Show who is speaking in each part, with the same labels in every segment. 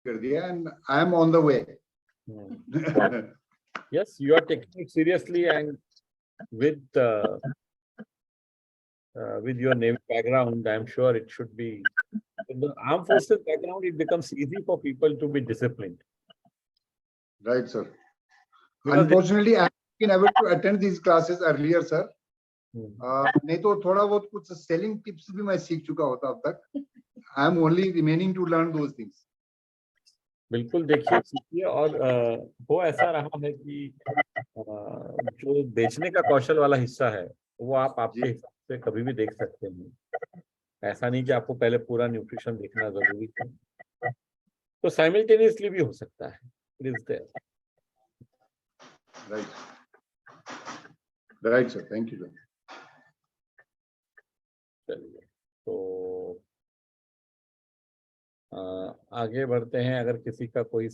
Speaker 1: कर दिया and I am on the way.
Speaker 2: Yes, you are taking it seriously, and with your Navy background, I'm sure it should be. In the armed forces background, it becomes easy for people to be disciplined.
Speaker 1: Right, sir.
Speaker 2: Because
Speaker 1: Unfortunately, I have been able to attend these classes earlier, sir. नहीं तो थोड़ा बहुत कुछ selling tips भी मैं सीख चुका होता अब तक. I am only remaining to learn those things.
Speaker 2: बिल्कुल देखिए, सीखिए. और वो ऐसा रहा है कि जो बेचने का कौशल वाला हिस्सा है वो आप आपके हिसाब से कभी भी देख सकते हैं. ऐसा नहीं कि आपको पहले पूरा न्यूट्रिशन देखना जरूरी है. तो साइमल्टेनियसली भी हो सकता है. It is there.
Speaker 1: Right sir. Thank you.
Speaker 2: चलिए, तो आगे बढ़ते हैं. अगर किसी का कोई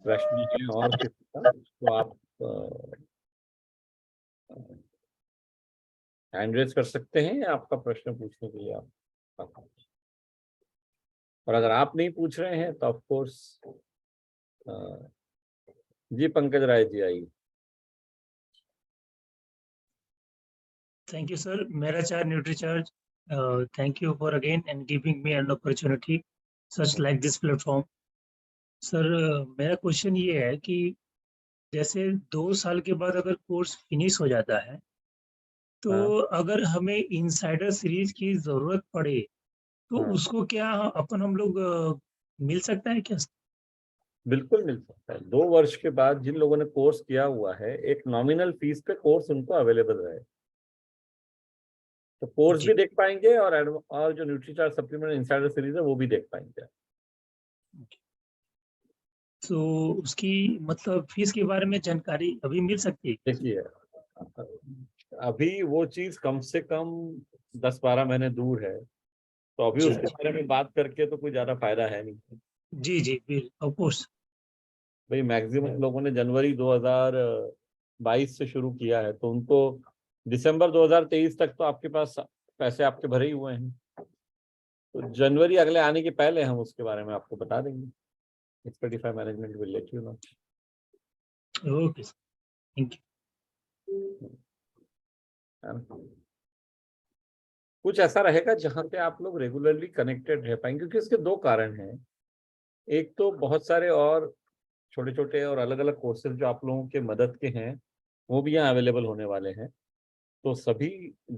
Speaker 2: प्रश्न है और किसी का, तो आप हैंड रेज कर सकते हैं या आपका प्रश्न पूछने के लिए आप. और अगर आप नहीं पूछ रहे हैं तो ऑफ कोर्स जी पंकज राय जी आइए.
Speaker 3: Thank you, sir. Merachar NutriCharge. Thank you for again and giving me an opportunity such like this platform. Sir मेरा क्वेश्चन ये है कि जैसे 2 साल के बाद अगर कोर्स फिनिश हो जाता है तो अगर हमें इनसाइडर सीरीज की जरूरत पड़े तो उसको क्या हम लोग मिल सकता है क्या?
Speaker 2: बिल्कुल मिल सकता है. 2 वर्ष के बाद जिन लोगों ने कोर्स किया हुआ है, एक नॉमिनल फीस पे कोर्स उनको अवेलेबल रहे, तो कोर्स भी देख पाएंगे और जो न्यूट्रीचार्ज सप्लीमेंट इनसाइडर सीरीज है वो भी देख पाएंगे.
Speaker 3: तो उसकी मतलब फीस के बारे में जानकारी अभी मिल सकती है?
Speaker 2: देखिए, अभी वो चीज कम से कम 10-12 महीने दूर है, तो अभी उसके बारे में बात करके तो कोई ज्यादा फायदा है नहीं.
Speaker 3: जी ऑफ कोर्स.
Speaker 2: भाई मैक्सिमम लोगों ने जनवरी 2022 से शुरू किया है, तो उनको दिसंबर 2023 तक तो आपके पास पैसे आपके भरे ही हुए हैं. तो जनवरी अगले आने के पहले हम उसके बारे में आपको बता देंगे. Expedify management will let you know.
Speaker 3: Okay, thank you.
Speaker 2: कुछ ऐसा रहेगा जहां पे आप लोग रेगुलरली कनेक्टेड रह पाएंगे, क्योंकि इसके 2 कारण हैं. एक तो बहुत सारे और छोटे छोटे और अलग अलग कोर्सेज जो आप लोगों के मदद के हैं वो भी यहाँ अवेलेबल होने वाले हैं. तो सभी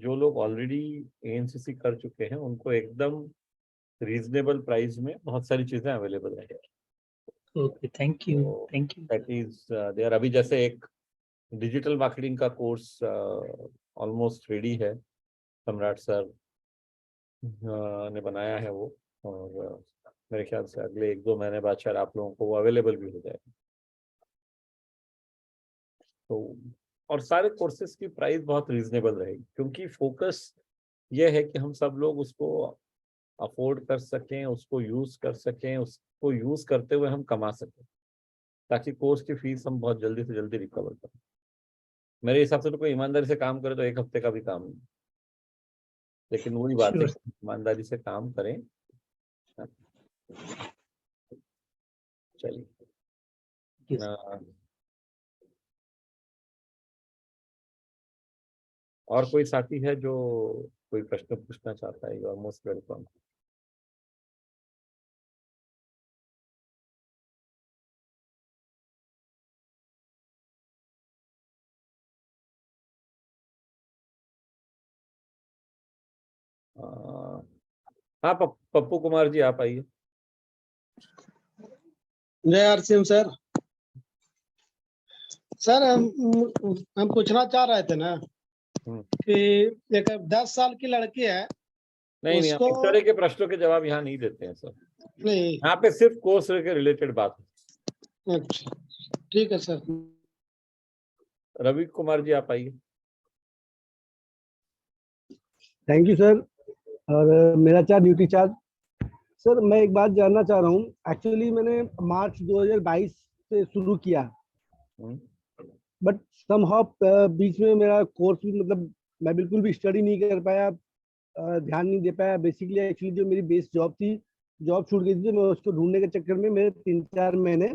Speaker 2: जो लोग ऑलरेडी एएनसीसी कर चुके हैं उनको एकदम रीजनेबल प्राइस में बहुत सारी चीजें अवेलेबल हैं.
Speaker 3: Okay, thank you.
Speaker 2: That is there. अभी जैसे एक डिजिटल मार्केटिंग का कोर्स ऑलमोस्ट रेडी है, सम्राट सर ने बनाया है वो, और मेरे ख्याल से अगले 1-2 महीने बाद शायद आप लोगों को वो अवेलेबल भी हो जाएगा. तो और सारे कोर्सेज की प्राइस बहुत रीजनेबल रहेगी, क्योंकि फोकस ये है कि हम सब लोग उसको अफोर्ड कर सकें, उसको यूज कर सकें, उसको यूज करते हुए हम कमा सकें, ताकि कोर्स की फीस हम बहुत जल्दी से जल्दी रिकवर करें. मेरे हिसाब से तो कोई ईमानदारी से काम करे तो 1 हफ्ते का भी काम नहीं, लेकिन वही बात है, ईमानदारी से काम करें. चलिए, और कोई साथी है जो कोई प्रश्न पूछना चाहता है? You are most welcome. हाँ, पप्पू कुमार जी आप आइए.
Speaker 4: जय हर सिंह सर. सर हम पूछना चाह रहे थे ना कि एक 10 साल की लड़की है.
Speaker 2: नहीं, इस तरह के प्रश्नों के जवाब यहाँ नहीं देते हैं सर.
Speaker 4: नहीं,
Speaker 2: यहाँ पे सिर्फ कोर्स के रिलेटेड बात है.
Speaker 4: अच्छा, ठीक है सर.
Speaker 2: रवि कुमार जी आप आइए.
Speaker 5: Thank you sir. और मेरा न्यूट्रीचार्ज सर, मैं एक बात जानना चाह रहा हूँ. एक्चुअली मैंने मार्च 2022 से शुरू किया, बट समहाउ बीच में मेरा कोर्स मतलब मैं बिल्कुल भी स्टडी नहीं कर पाया. ध्यान नहीं दे पाया। बेसिकली एक्चुअली जो मेरी बेस जॉब थी, जॉब छूट गई थी, तो मैं उसको ढूंढने के चक्कर में मेरे 3-4 महीने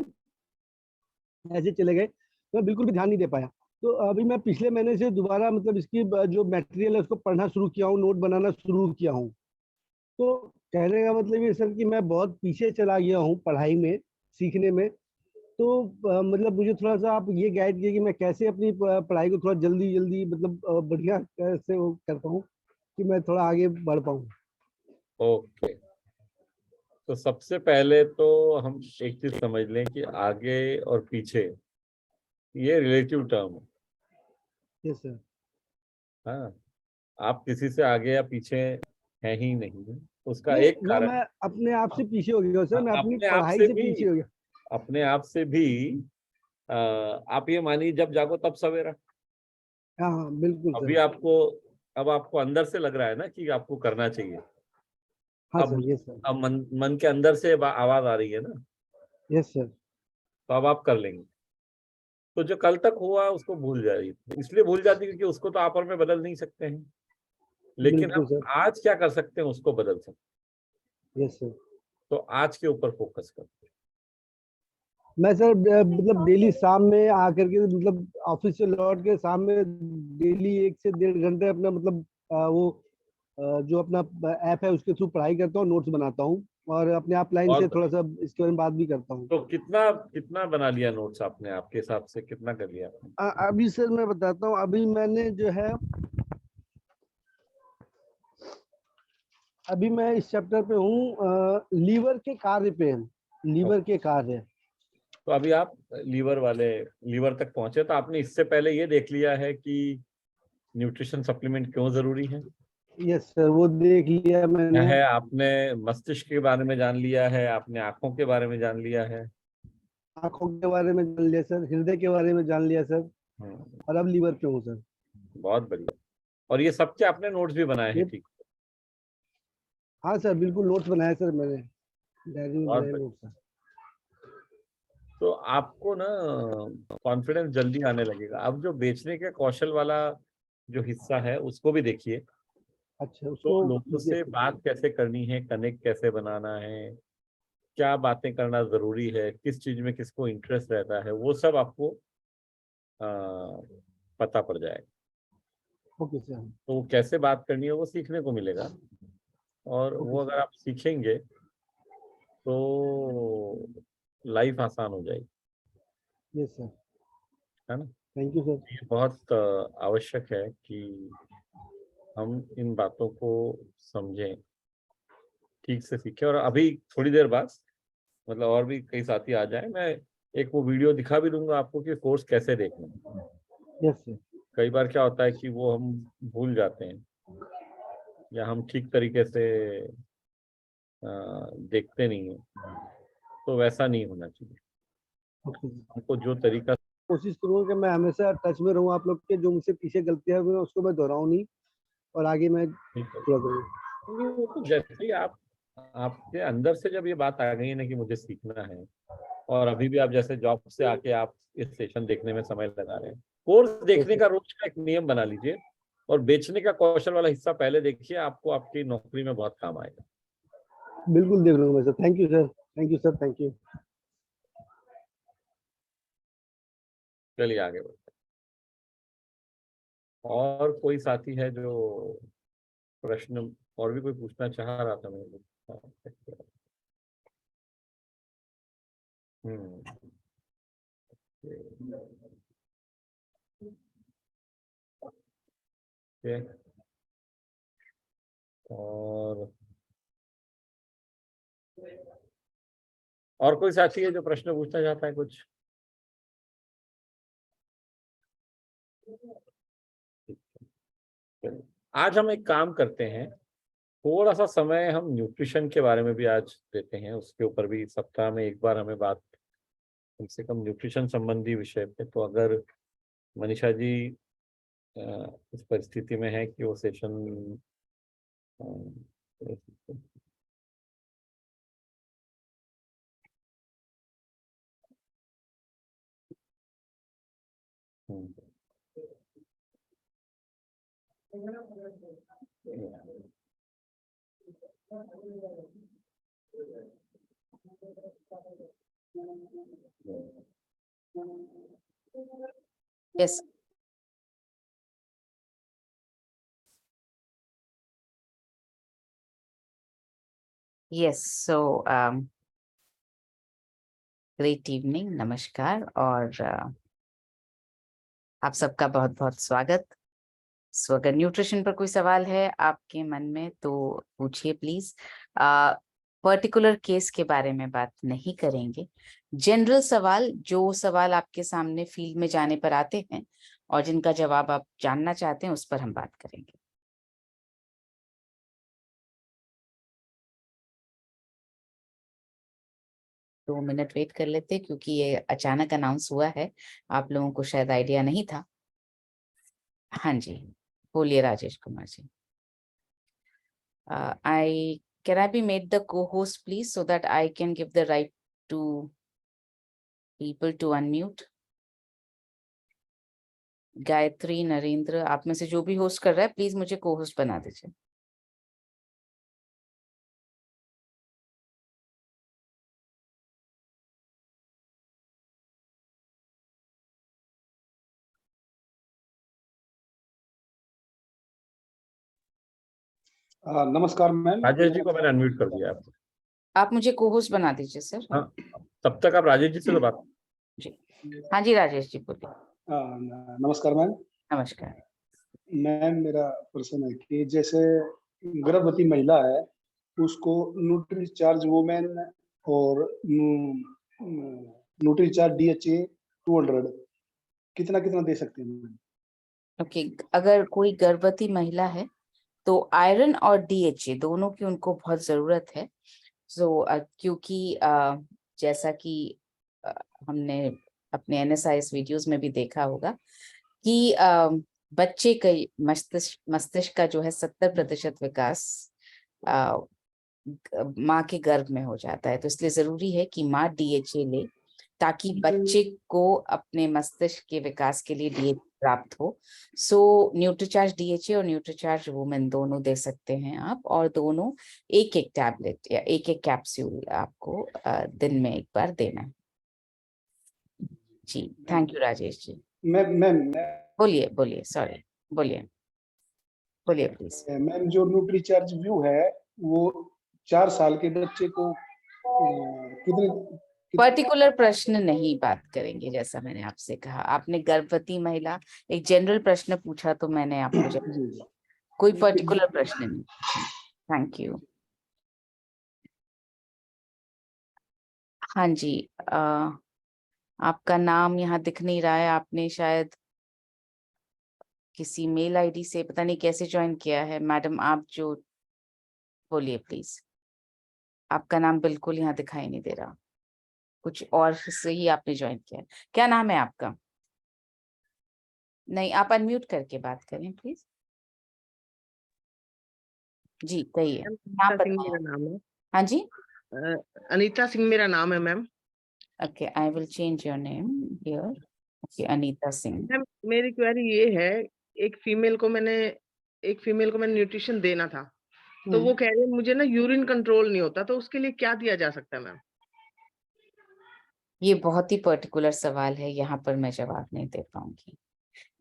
Speaker 5: ऐसे चले गए, तो मैं बिल्कुल भी ध्यान नहीं दे पाया। तो अभी मैं पिछले महीने से दोबारा मतलब इसकी जो मटेरियल है उसको पढ़ना शुरू किया हूँ, नोट बनाना शुरू किया हूँ। तो कहने का मतलब ये सर कि मैं बहुत पीछे चला गया हूँ पढ़ाई में, सीखने में। तो मतलब मुझे थोड़ा सा आप ये गाइड किए कि मैं कैसे अपनी पढ़ाई को थोड़ा जल्दी जल्दी मतलब बढ़िया कैसे वो कर पाऊँ कि मैं थोड़ा आगे बढ़ पाऊँ।
Speaker 2: ओके, तो सबसे पहले तो हम एक चीज समझ लें कि आगे और पीछे ये रिलेटिव टर्म है।
Speaker 5: Yes sir.
Speaker 2: हाँ, आप किसी से आगे या पीछे हैं ही नहीं, उसका
Speaker 5: नहीं,
Speaker 2: एक
Speaker 5: ना
Speaker 2: कारण
Speaker 5: मैं अपने आप से पीछे हो गया सर, मैं अपनी
Speaker 2: अपने आप
Speaker 5: पढ़ाई
Speaker 2: से
Speaker 5: से
Speaker 2: भी,
Speaker 5: पीछे हो गया।
Speaker 2: अपने आप से भी आप ये मानिए जब जागो तब सवेरा।
Speaker 5: हाँ हाँ बिल्कुल
Speaker 2: अभी
Speaker 5: सर।
Speaker 2: आपको, अब आपको अंदर से लग रहा है ना कि आपको करना चाहिए।
Speaker 5: हाँ
Speaker 2: अब
Speaker 5: सर, यस सर।
Speaker 2: अब मन के अंदर से आवाज आ रही है ना,
Speaker 5: यस सर।
Speaker 2: तो अब आप कर लेंगे। तो जो कल तक हुआ उसको भूल जाइए, इसलिए भूल जाती क्योंकि उसको तो आप और मैं बदल नहीं सकते हैं, लेकिन
Speaker 5: बिल्कुल
Speaker 2: हम
Speaker 5: सर।
Speaker 2: आज क्या कर सकते हैं उसको बदल सकते हैं।
Speaker 5: Yes sir.
Speaker 2: तो आज के ऊपर फोकस करते
Speaker 5: मैं सर मतलब डेली शाम में आकर के मतलब ऑफिस से लौट के शाम में डेली 1 से 1.5 घंटे अपना मतलब वो जो अपना ऐप है उसके थ्रू पढ़ाई करता हूँ, नोट्स बनाता हूँ और अपने आप
Speaker 2: हैं।
Speaker 5: लाइन
Speaker 2: और
Speaker 5: से थोड़ा सा इसके बारे में बात भी करता हूँ।
Speaker 2: तो कितना कितना बना लिया नोट्स आपने, आपके हिसाब से कितना कर लिया आपने?
Speaker 5: अभी सर मैं बताता हूँ, अभी मैंने जो है, अभी मैं इस चैप्टर पे हूँ, लीवर के कार्य पे, लीवर के कार्य।
Speaker 2: तो अभी आप लीवर तक पहुंचे, तो आपने इससे पहले ये देख लिया है कि न्यूट्रिशन सप्लीमेंट क्यों जरूरी है?
Speaker 5: यस सर, वो देख लिया मैंने।
Speaker 2: है आपने मस्तिष्क के बारे में जान लिया है, आपने आंखों के बारे में जान लिया है।
Speaker 5: आंखों के बारे में जान लिया सर, हृदय के बारे में जान लिया सर,
Speaker 2: हम्म,
Speaker 5: और अब लीवर पे हूँ सर।
Speaker 2: बहुत बढ़िया। और ये सबके आपने नोट्स भी बनाए हैं?
Speaker 5: ये,
Speaker 2: ठीक,
Speaker 5: हाँ सर बिल्कुल नोट्स बनाए सर मैंने, डायरी में
Speaker 2: बहुत
Speaker 5: बनाए
Speaker 2: बढ़िया।
Speaker 5: Notes sir.
Speaker 2: तो आपको ना कॉन्फिडेंस जल्दी आने लगेगा। अब जो बेचने के कौशल वाला जो हिस्सा है उसको भी देखिए।
Speaker 5: अच्छा,
Speaker 2: तो
Speaker 5: उसको
Speaker 2: लोगों से
Speaker 5: देखते
Speaker 2: बात कैसे करनी है, कनेक्ट कैसे बनाना है, क्या बातें करना जरूरी है, किस चीज में किसको इंटरेस्ट रहता है, वो सब आपको आ, पता पड़ जाएगा।
Speaker 5: Okay sir.
Speaker 2: तो वो कैसे बात करनी है वो सीखने को मिलेगा, और
Speaker 5: ओके
Speaker 2: वो अगर
Speaker 5: सर।
Speaker 2: आप सीखेंगे तो लाइफ आसान हो जाएगी,
Speaker 5: यस सर।
Speaker 2: है ना।
Speaker 5: Thank you sir.
Speaker 2: ये बहुत आवश्यक है कि हम इन बातों को समझें, ठीक से सीखें। और अभी थोड़ी देर बाद मतलब और भी कई साथी आ जाए, मैं एक वो वीडियो दिखा भी दूंगा आपको कि कोर्स कैसे देखना है।
Speaker 5: Yes sir.
Speaker 2: कई बार क्या होता है कि वो हम भूल जाते हैं, या हम ठीक तरीके से देखते नहीं हैं, तो वैसा नहीं होना चाहिए।
Speaker 5: Okay sir.
Speaker 2: हमको जो तरीका,
Speaker 5: कोशिश करूंगा कि मैं हमेशा टच में रहूं आप लोग के, जो मुझसे पीछे गलतियां हुई हैं उसको मैं दोहराऊं नहीं, और आगे मैं
Speaker 2: ठीक है,
Speaker 5: पूरा करूँ।
Speaker 2: क्योंकि वो तो जैसे ही आप, आपके अंदर से जब ये बात आ गई है ना कि मुझे सीखना है, और अभी भी आप जैसे जॉब से आके आप इस सेशन देखने में समय लगा रहे हैं, कोर्स
Speaker 5: यस
Speaker 2: देखने
Speaker 5: सर,
Speaker 2: का रोज का एक नियम बना लीजिए, और बेचने का कौशल वाला हिस्सा पहले देखिए, आपको आपकी नौकरी में बहुत काम आएगा।
Speaker 5: बिल्कुल देख लूंगा मैं sir. Thank you sir, thank you sir, thank you.
Speaker 2: चलिए आगे बढ़ते हैं। और कोई साथी है जो प्रश्न और भी कोई पूछना चाह रहा था मेरे? हम्म, ठीक है। और कोई साथी है जो प्रश्न पूछना चाहता है कुछ? चलिए, आज हम एक काम करते हैं, थोड़ा सा समय हम न्यूट्रिशन के बारे में भी आज देते हैं, उसके ऊपर भी सप्ताह में एक बार हमें बात, कम से कम न्यूट्रिशन संबंधी विषय पे। तो अगर मनीषा जी इस परिस्थिति में है कि वो session
Speaker 6: Yes. Yes, so great evening, नमस्कार और आप सबका बहुत बहुत स्वागत। सो अगर न्यूट्रिशन पर कोई सवाल है आपके मन में तो पूछिए प्लीज। पर्टिकुलर केस के बारे में बात नहीं करेंगे, जनरल सवाल, जो सवाल आपके सामने फील्ड में जाने पर आते हैं और जिनका जवाब आप जानना चाहते हैं उस पर हम बात करेंगे। दो मिनट वेट कर लेते हैं क्योंकि ये अचानक अनाउंस हुआ है, आप लोगों को शायद आइडिया नहीं था। हाँ जी, बोलिए Rajesh Kumar ji. Can I be made the co-host please so that I can give the right to people to unmute? Gayatri, Narendra, आप में से जो भी होस्ट कर रहा है प्लीज मुझे को-होस्ट बना दीजिए।
Speaker 4: नमस्कार मैम।
Speaker 2: राजेश जी को मैंने अनम्यूट कर दिया आपको।
Speaker 6: आप मुझे को-होस्ट बना दीजिए सर।
Speaker 2: हाँ, तब तक आप राजेश जी से तो बात।
Speaker 6: जी हाँ जी, राजेश जी बोलिए।
Speaker 4: नमस्कार मैम।
Speaker 6: नमस्कार
Speaker 4: मैम, मेरा प्रश्न है कि जैसे गर्भवती महिला है उसको न्यूट्रीचार्ज वुमेन और न्यूट्रीचार्ज DHA 200 कितना कितना दे सकते हैं मैम?
Speaker 6: ओके, अगर कोई गर्भवती महिला है तो आयरन और DHA दोनों की उनको बहुत जरूरत है। सो क्योंकि जैसा कि हमने अपने NSIS वीडियोस में भी देखा होगा कि बच्चे के मस्तिष्क का जो है 70% विकास माँ के गर्भ में हो जाता है, तो इसलिए जरूरी है कि माँ DHA ले ताकि बच्चे को अपने मस्तिष्क के विकास के लिए DHA प्राप्त हो। सो न्यूट्रीचार्ज DHA और न्यूट्रीचार्ज वुमेन दोनों दे सकते हैं आप, और दोनों एक एक टैबलेट या एक एक कैप्सूल आपको दिन में एक बार देना है। जी thank you Rajesh ji.
Speaker 4: Ma'am
Speaker 6: बोलिए बोलिए, सॉरी बोलिए बोलिए प्लीज।
Speaker 4: मैम, जो न्यूट्रीचार्ज व्यू है वो 4 साल के बच्चे को कितने
Speaker 6: पर्टिकुलर प्रश्न नहीं बात करेंगे, जैसा मैंने आपसे कहा। आपने गर्भवती महिला एक जनरल प्रश्न पूछा तो मैंने आपको जवाब, कोई पर्टिकुलर प्रश्न नहीं। Thank you. हाँ जी, आपका नाम यहाँ दिख नहीं रहा है, आपने शायद किसी मेल आईडी से पता नहीं कैसे ज्वाइन किया है। मैडम आप जो, बोलिए प्लीज। आपका नाम बिल्कुल यहाँ दिखाई नहीं दे रहा, कुछ और से ही आपने ज्वाइन किया है। क्या नाम है आपका? नहीं, आप अनम्यूट करके बात करें प्लीज। जी कहिए, नाम
Speaker 7: अनीता सिंह
Speaker 6: बताएं।
Speaker 7: मेरा नाम है।
Speaker 6: हाँ जी,
Speaker 7: अनीता सिंह मेरा नाम है ma'am.
Speaker 6: Okay, I will change your name here. Okay, Anita Singh.
Speaker 7: Ma'am मेरी क्वेरी ये है, एक फीमेल को मैंने न्यूट्रिशन देना था, तो वो कह रहे हैं मुझे ना यूरिन कंट्रोल नहीं होता, तो उसके लिए क्या दिया जा सकता है मैम?
Speaker 6: ये बहुत ही पर्टिकुलर सवाल है, यहाँ पर मैं जवाब नहीं दे पाऊंगी।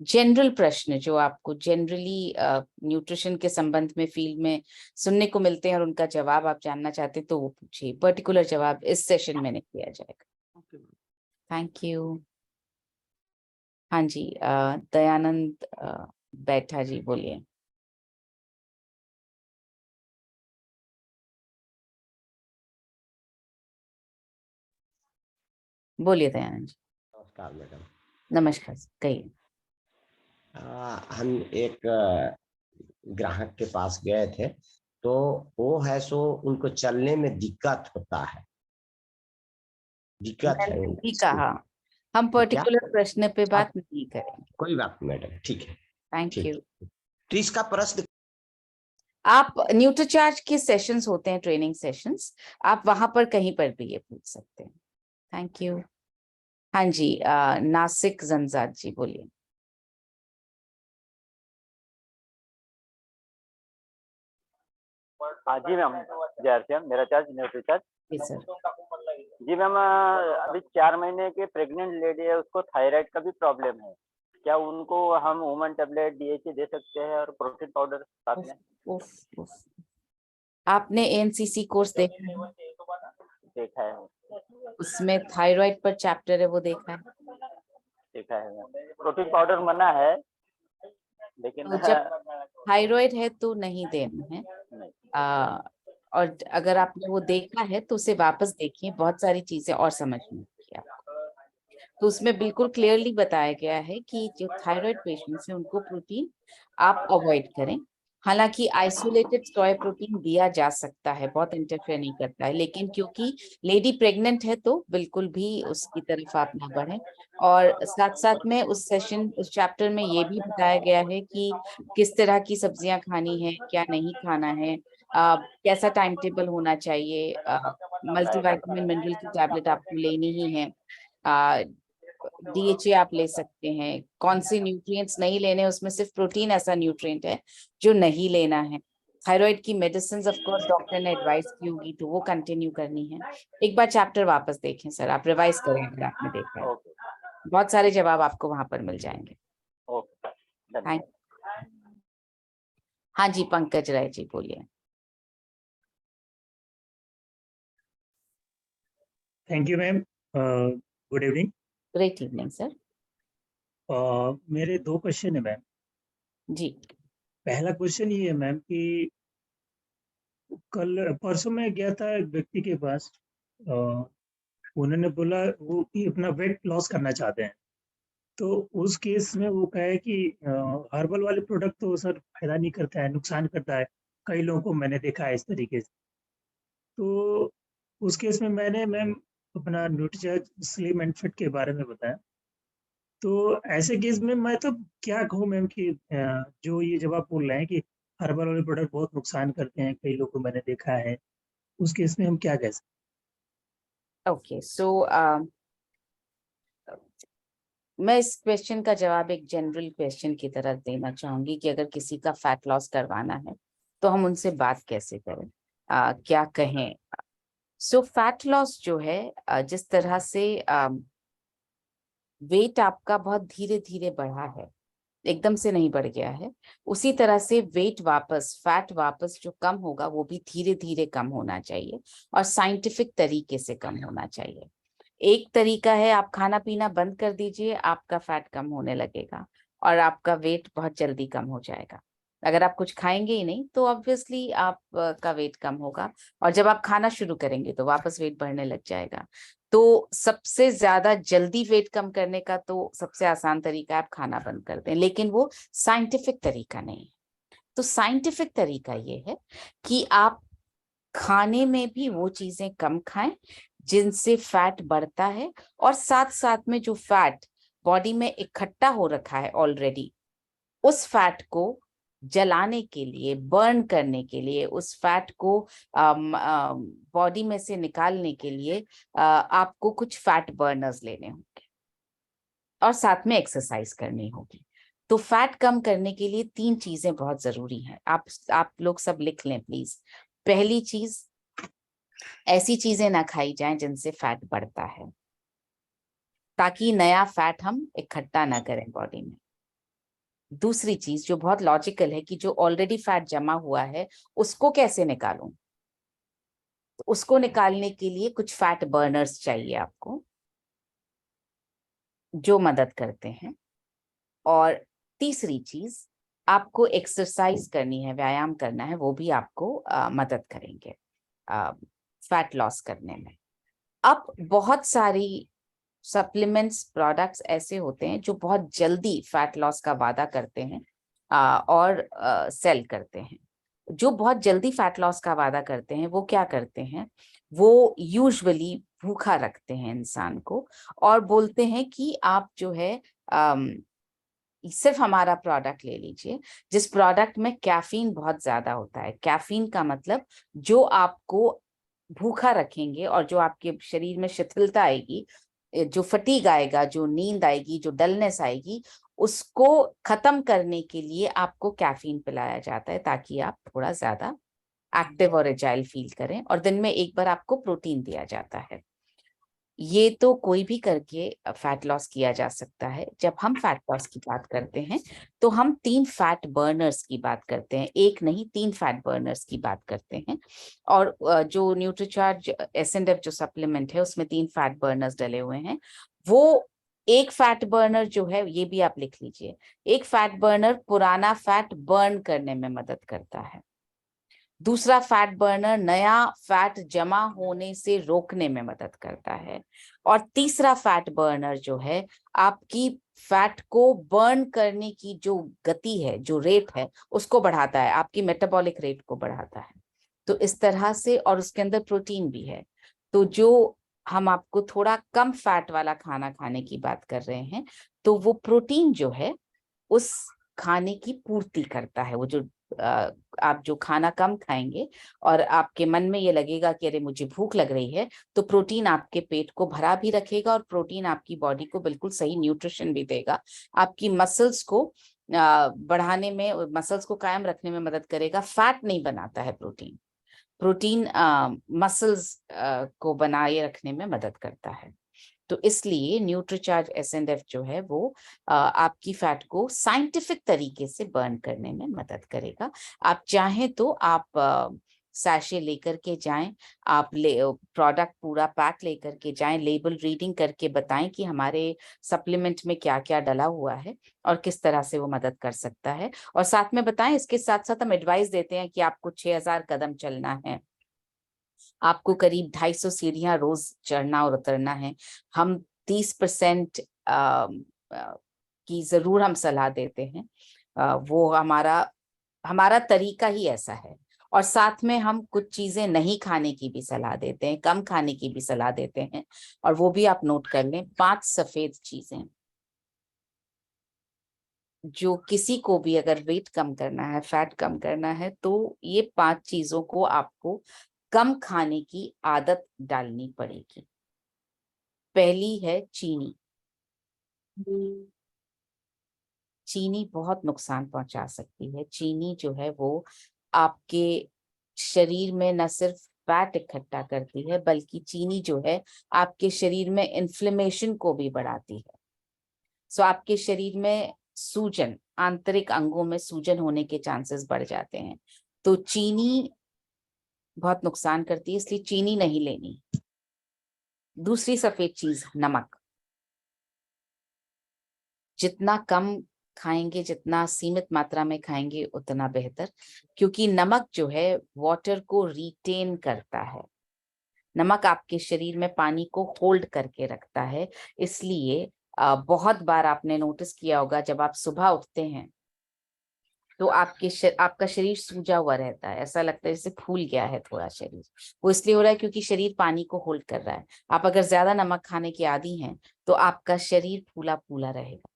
Speaker 6: जनरल प्रश्न जो आपको जनरली न्यूट्रिशन के संबंध में फील्ड में सुनने को मिलते हैं और उनका जवाब आप जानना चाहते हैं तो वो पूछिए, पर्टिकुलर जवाब इस सेशन में नहीं दिया जाएगा। Thank you. हाँ जी, दयानंद बैठा जी बोलिए। बोलिए दयानंद जी।
Speaker 8: नमस्कार मैडम।
Speaker 6: नमस्कार, कहिए।
Speaker 8: हम एक ग्राहक के पास गए थे, तो वो है सो उनको चलने में दिक्कत होता है, दिक्कत है
Speaker 6: मैंने भी
Speaker 8: उनको।
Speaker 6: कहा हम पर्टिकुलर प्रश्न पे बात नहीं करेंगे।
Speaker 8: कोई बात नहीं मैडम, ठीक है।
Speaker 6: थैंक
Speaker 8: ठीक।
Speaker 6: यू।
Speaker 8: तो इसका प्रश्न,
Speaker 6: आप न्यूट्रीचार्ज के सेशंस होते हैं, ट्रेनिंग सेशंस, आप वहां पर कहीं पर भी ये पूछ सकते हैं। Thank you. हाँ जी, नासिक जंजाद जी बोलिए।
Speaker 9: हाँ जी मैम, जय हरसियान, मेरा चार्ज न्यूट्री चार्ज।
Speaker 6: जी सर।
Speaker 9: जी मैम, अभी 4 महीने की प्रेग्नेंट लेडी है, उसको थायराइड का भी प्रॉब्लम है। क्या उनको हम वुमन टेबलेट डीएचए दे सकते हैं और प्रोटीन पाउडर साथ में?
Speaker 6: उफ, उफ। आपने एनसीसी कोर्स देखा है?
Speaker 9: देखा है,
Speaker 6: उसमें थायराइड पर चैप्टर है, वो देखा है?
Speaker 9: देखा है मैम। प्रोटीन पाउडर मना है, लेकिन
Speaker 6: तो जब थायराइड है तो नहीं देना है। और अगर आपने वो देखा है तो उसे वापस देखिए, बहुत सारी चीजें और समझ में आएगी आपको। तो उसमें बिल्कुल क्लियरली बताया गया है कि जो थायराइड पेशेंट्स हैं उनको प्रोटीन आप अवॉइड करें। हालांकि आइसोलेटेड सोया प्रोटीन दिया जा सकता है, बहुत इंटरफेयर नहीं करता है, लेकिन क्योंकि लेडी प्रेग्नेंट है तो बिल्कुल भी उसकी तरफ आप ना बढ़ें। और साथ साथ में उस चैप्टर में ये भी बताया गया है कि किस तरह की सब्जियां खानी है, क्या नहीं खाना है, कैसा टाइम टेबल होना चाहिए। मल्टीविटामिन मिनरल की टैबलेट आपको लेनी ही है। डीएचए आप ले सकते हैं। कौन से न्यूट्रिएंट्स नहीं लेने, उसमें सिर्फ प्रोटीन ऐसा न्यूट्रिएंट है जो नहीं लेना है। थायराइड की मेडिसिन ऑफ कोर्स डॉक्टर ने एडवाइस की होगी तो वो कंटिन्यू करनी है। एक बार चैप्टर वापस देखें सर, आप रिवाइज करें अगर आपने देखा है। बहुत सारे जवाब आपको वहां पर मिल जाएंगे। थैंक। हाँ जी, पंकज राय जी बोलिए।
Speaker 3: Thank you ma'am, good evening.
Speaker 6: Great evening sir.
Speaker 3: मेरे 2 क्वेश्चन है मैम।
Speaker 6: जी।
Speaker 3: पहला क्वेश्चन ये है मैम कि कल परसों मैं गया था एक व्यक्ति के पास, उन्होंने बोला वो कि अपना वेट लॉस करना चाहते हैं। तो उस केस में वो कहे कि हर्बल वाले प्रोडक्ट तो सर फायदा नहीं करता है, नुकसान करता है। कई लोगों को मैंने देखा है इस तरीके से। तो उस केस में मैंने मैम अपना न्यूट्रीचार्ज स्लिम एंड फिट के बारे में बताया। तो ऐसे केस में मैं तो क्या कहूँ मैम कि जो ये जब आप बोल रहे हैं कि हर्बल वाले प्रोडक्ट बहुत नुकसान करते हैं, कई लोगों को मैंने देखा है, उस केस में हम क्या कह सकते?
Speaker 6: ओके, सो मैं इस क्वेश्चन का जवाब एक जनरल क्वेश्चन की तरह देना चाहूंगी कि अगर किसी का फैट लॉस करवाना है तो हम उनसे बात कैसे करें, क्या कहें। सो फैट लॉस जो है, जिस तरह से वेट आपका बहुत धीरे धीरे बढ़ा है, एकदम से नहीं बढ़ गया है, उसी तरह से वेट वापस, फैट वापस जो कम होगा वो भी धीरे धीरे कम होना चाहिए और साइंटिफिक तरीके से कम होना चाहिए। एक तरीका है आप खाना पीना बंद कर दीजिए, आपका फैट कम होने लगेगा और आपका वेट बहुत जल्दी कम हो जाएगा। अगर आप कुछ खाएंगे ही नहीं तो ऑब्वियसली आपका वेट कम होगा, और जब आप खाना शुरू करेंगे तो वापस वेट बढ़ने लग जाएगा। तो सबसे ज्यादा जल्दी वेट कम करने का तो सबसे आसान तरीका है आप खाना बंद कर दें, लेकिन वो साइंटिफिक तरीका नहीं है। तो साइंटिफिक तरीका ये है कि आप खाने में भी वो चीजें कम खाएं जिनसे फैट बढ़ता है, और साथ साथ में जो फैट बॉडी में इकट्ठा हो रखा है ऑलरेडी, उस फैट को जलाने के लिए, बर्न करने के लिए, उस फैट को बॉडी में से निकालने के लिए आपको कुछ फैट बर्नर्स लेने होंगे और साथ में एक्सरसाइज करनी होगी। तो फैट कम करने के लिए 3 चीजें बहुत जरूरी हैं। आप लोग सब लिख लें प्लीज। पहली चीज, ऐसी चीजें ना खाई जाएं जिनसे फैट बढ़ता है, ताकि नया फैट हम इकट्ठा ना करें बॉडी में। दूसरी चीज जो बहुत लॉजिकल है कि जो ऑलरेडी फैट जमा हुआ है उसको कैसे निकालूं, तो उसको निकालने के लिए कुछ फैट बर्नर्स चाहिए आपको जो मदद करते हैं। और तीसरी चीज, आपको एक्सरसाइज करनी है, व्यायाम करना है, वो भी आपको मदद करेंगे फैट लॉस करने में। अब बहुत सारी सप्लीमेंट्स प्रोडक्ट्स ऐसे होते हैं जो बहुत जल्दी फैट लॉस का वादा करते हैं और सेल करते हैं। जो बहुत जल्दी फैट लॉस का वादा करते हैं वो क्या करते हैं, वो यूजुअली भूखा रखते हैं इंसान को और बोलते हैं कि आप जो है सिर्फ हमारा प्रोडक्ट ले लीजिए, जिस प्रोडक्ट में कैफीन बहुत ज्यादा होता है। कैफीन का मतलब जो आपको भूखा रखेंगे और जो आपके शरीर में शिथिलता आएगी, जो फटीग आएगा, जो नींद आएगी, जो डलनेस आएगी, उसको खत्म करने के लिए आपको कैफीन पिलाया जाता है ताकि आप थोड़ा ज्यादा एक्टिव और एजाइल फील करें, और दिन में एक बार आपको प्रोटीन दिया जाता है। ये तो कोई भी करके फैट लॉस किया जा सकता है। जब हम फैट लॉस की बात करते हैं तो हम 3 फैट बर्नर्स की बात करते हैं, एक नहीं 3 फैट बर्नर्स की बात करते हैं। और जो न्यूट्रीचार्ज एस&एफ जो सप्लीमेंट है उसमें 3 फैट बर्नर्स डले हुए हैं। वो एक फैट बर्नर जो है, ये भी आप लिख लीजिए, एक फैट बर्नर पुराना फैट बर्न करने में मदद करता है। दूसरा फैट बर्नर नया फैट जमा होने से रोकने में मदद करता है। और तीसरा फैट बर्नर जो है आपकी फैट को बर्न करने की जो गति है, जो रेट है, उसको बढ़ाता है, आपकी मेटाबॉलिक रेट को बढ़ाता है। तो इस तरह से, और उसके अंदर प्रोटीन भी है। तो जो हम आपको थोड़ा कम फैट वाला खाना खाने की बात कर रहे हैं, तो वो प्रोटीन जो है उस खाने की पूर्ति करता है। वो जो आप जो खाना कम खाएंगे और आपके मन में ये लगेगा कि अरे मुझे भूख लग रही है, तो प्रोटीन आपके पेट को भरा भी रखेगा और प्रोटीन आपकी बॉडी को बिल्कुल सही न्यूट्रिशन भी देगा। आपकी मसल्स को बढ़ाने में, मसल्स को कायम रखने में मदद करेगा। फैट नहीं बनाता है प्रोटीन। प्रोटीन मसल्स को बनाए रखने में मदद करता है। तो इसलिए न्यूट्रीचार्ज एस&एफ जो है वो आपकी फैट को साइंटिफिक तरीके से बर्न करने में मदद करेगा। आप चाहें तो आप सैशे लेकर के जाएं, आप प्रोडक्ट पूरा पैक लेकर के जाएं, लेबल रीडिंग करके बताएं कि हमारे सप्लीमेंट में क्या क्या डला हुआ है और किस तरह से वो मदद कर सकता है। और साथ में बताएं, इसके साथ साथ हम एडवाइस देते हैं कि आपको 6000 कदम चलना है, आपको करीब 250 सीढ़ियां रोज चढ़ना और उतरना है। हम 30% की जरूर हम सलाह देते हैं। वो हमारा तरीका ही ऐसा है। और साथ में हम कुछ चीजें नहीं खाने की भी सलाह देते हैं, कम खाने की भी सलाह देते हैं। और वो भी आप नोट कर लें, 5 सफेद चीजें जो किसी को भी अगर वेट कम करना है, फैट कम करना है, तो ये 5 चीजों को आपको कम खाने की आदत डालनी पड़ेगी। पहली है चीनी। चीनी बहुत नुकसान पहुंचा सकती है। चीनी जो है वो आपके शरीर में न सिर्फ फैट इकट्ठा करती है, बल्कि चीनी जो है आपके शरीर में इन्फ्लेमेशन को भी बढ़ाती है। सो आपके शरीर में सूजन, आंतरिक अंगों में सूजन होने के चांसेस बढ़ जाते हैं। तो चीनी बहुत नुकसान करती है, इसलिए चीनी नहीं लेनी। दूसरी सफेद चीज नमक। जितना कम खाएंगे, जितना सीमित मात्रा में खाएंगे उतना बेहतर, क्योंकि नमक जो है वाटर को रिटेन करता है। नमक आपके शरीर में पानी को होल्ड करके रखता है। इसलिए बहुत बार आपने नोटिस किया होगा, जब आप सुबह उठते हैं तो आपका शरीर सूजा हुआ रहता है, ऐसा लगता है जैसे फूल गया है थोड़ा शरीर। वो इसलिए हो रहा है क्योंकि शरीर पानी को होल्ड कर रहा है। आप अगर ज्यादा नमक खाने के आदी हैं तो आपका शरीर फूला फूला रहेगा।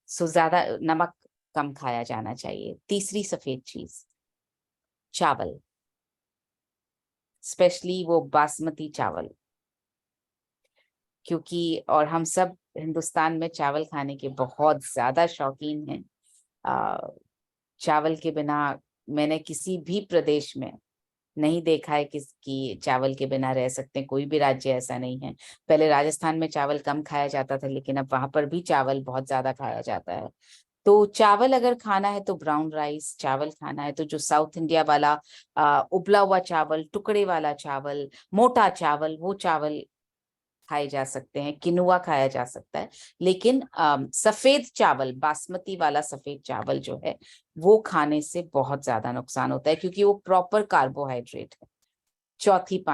Speaker 6: सो ज्यादा नमक कम खाया जाना चाहिए। तीसरी सफेद चीज चावल, स्पेशली वो बासमती चावल, क्योंकि और हम सब हिंदुस्तान में चावल खाने के बहुत ज्यादा शौकीन हैं। चावल के बिना मैंने किसी भी प्रदेश में नहीं देखा है कि चावल के बिना रह सकते हैं। कोई भी राज्य ऐसा नहीं है। पहले राजस्थान में चावल कम खाया जाता था, लेकिन अब वहां पर भी चावल बहुत ज्यादा खाया जाता है। तो चावल अगर खाना है तो ब्राउन राइस चावल खाना है तो जो साउथ इंडिया वाला उबला हुआ चावल, टुकड़े वाला चावल, मोटा चावल, वो चावल खाए जा सकते हैं। किनुआ खाया जा सकता है। लेकिन सफेद चावल, बासमती वाला सफेद चावल जो है वो खाने से बहुत ज्यादा नुकसान होता है, क्योंकि वो प्रॉपर कार्बोहाइड्रेट है। चौथी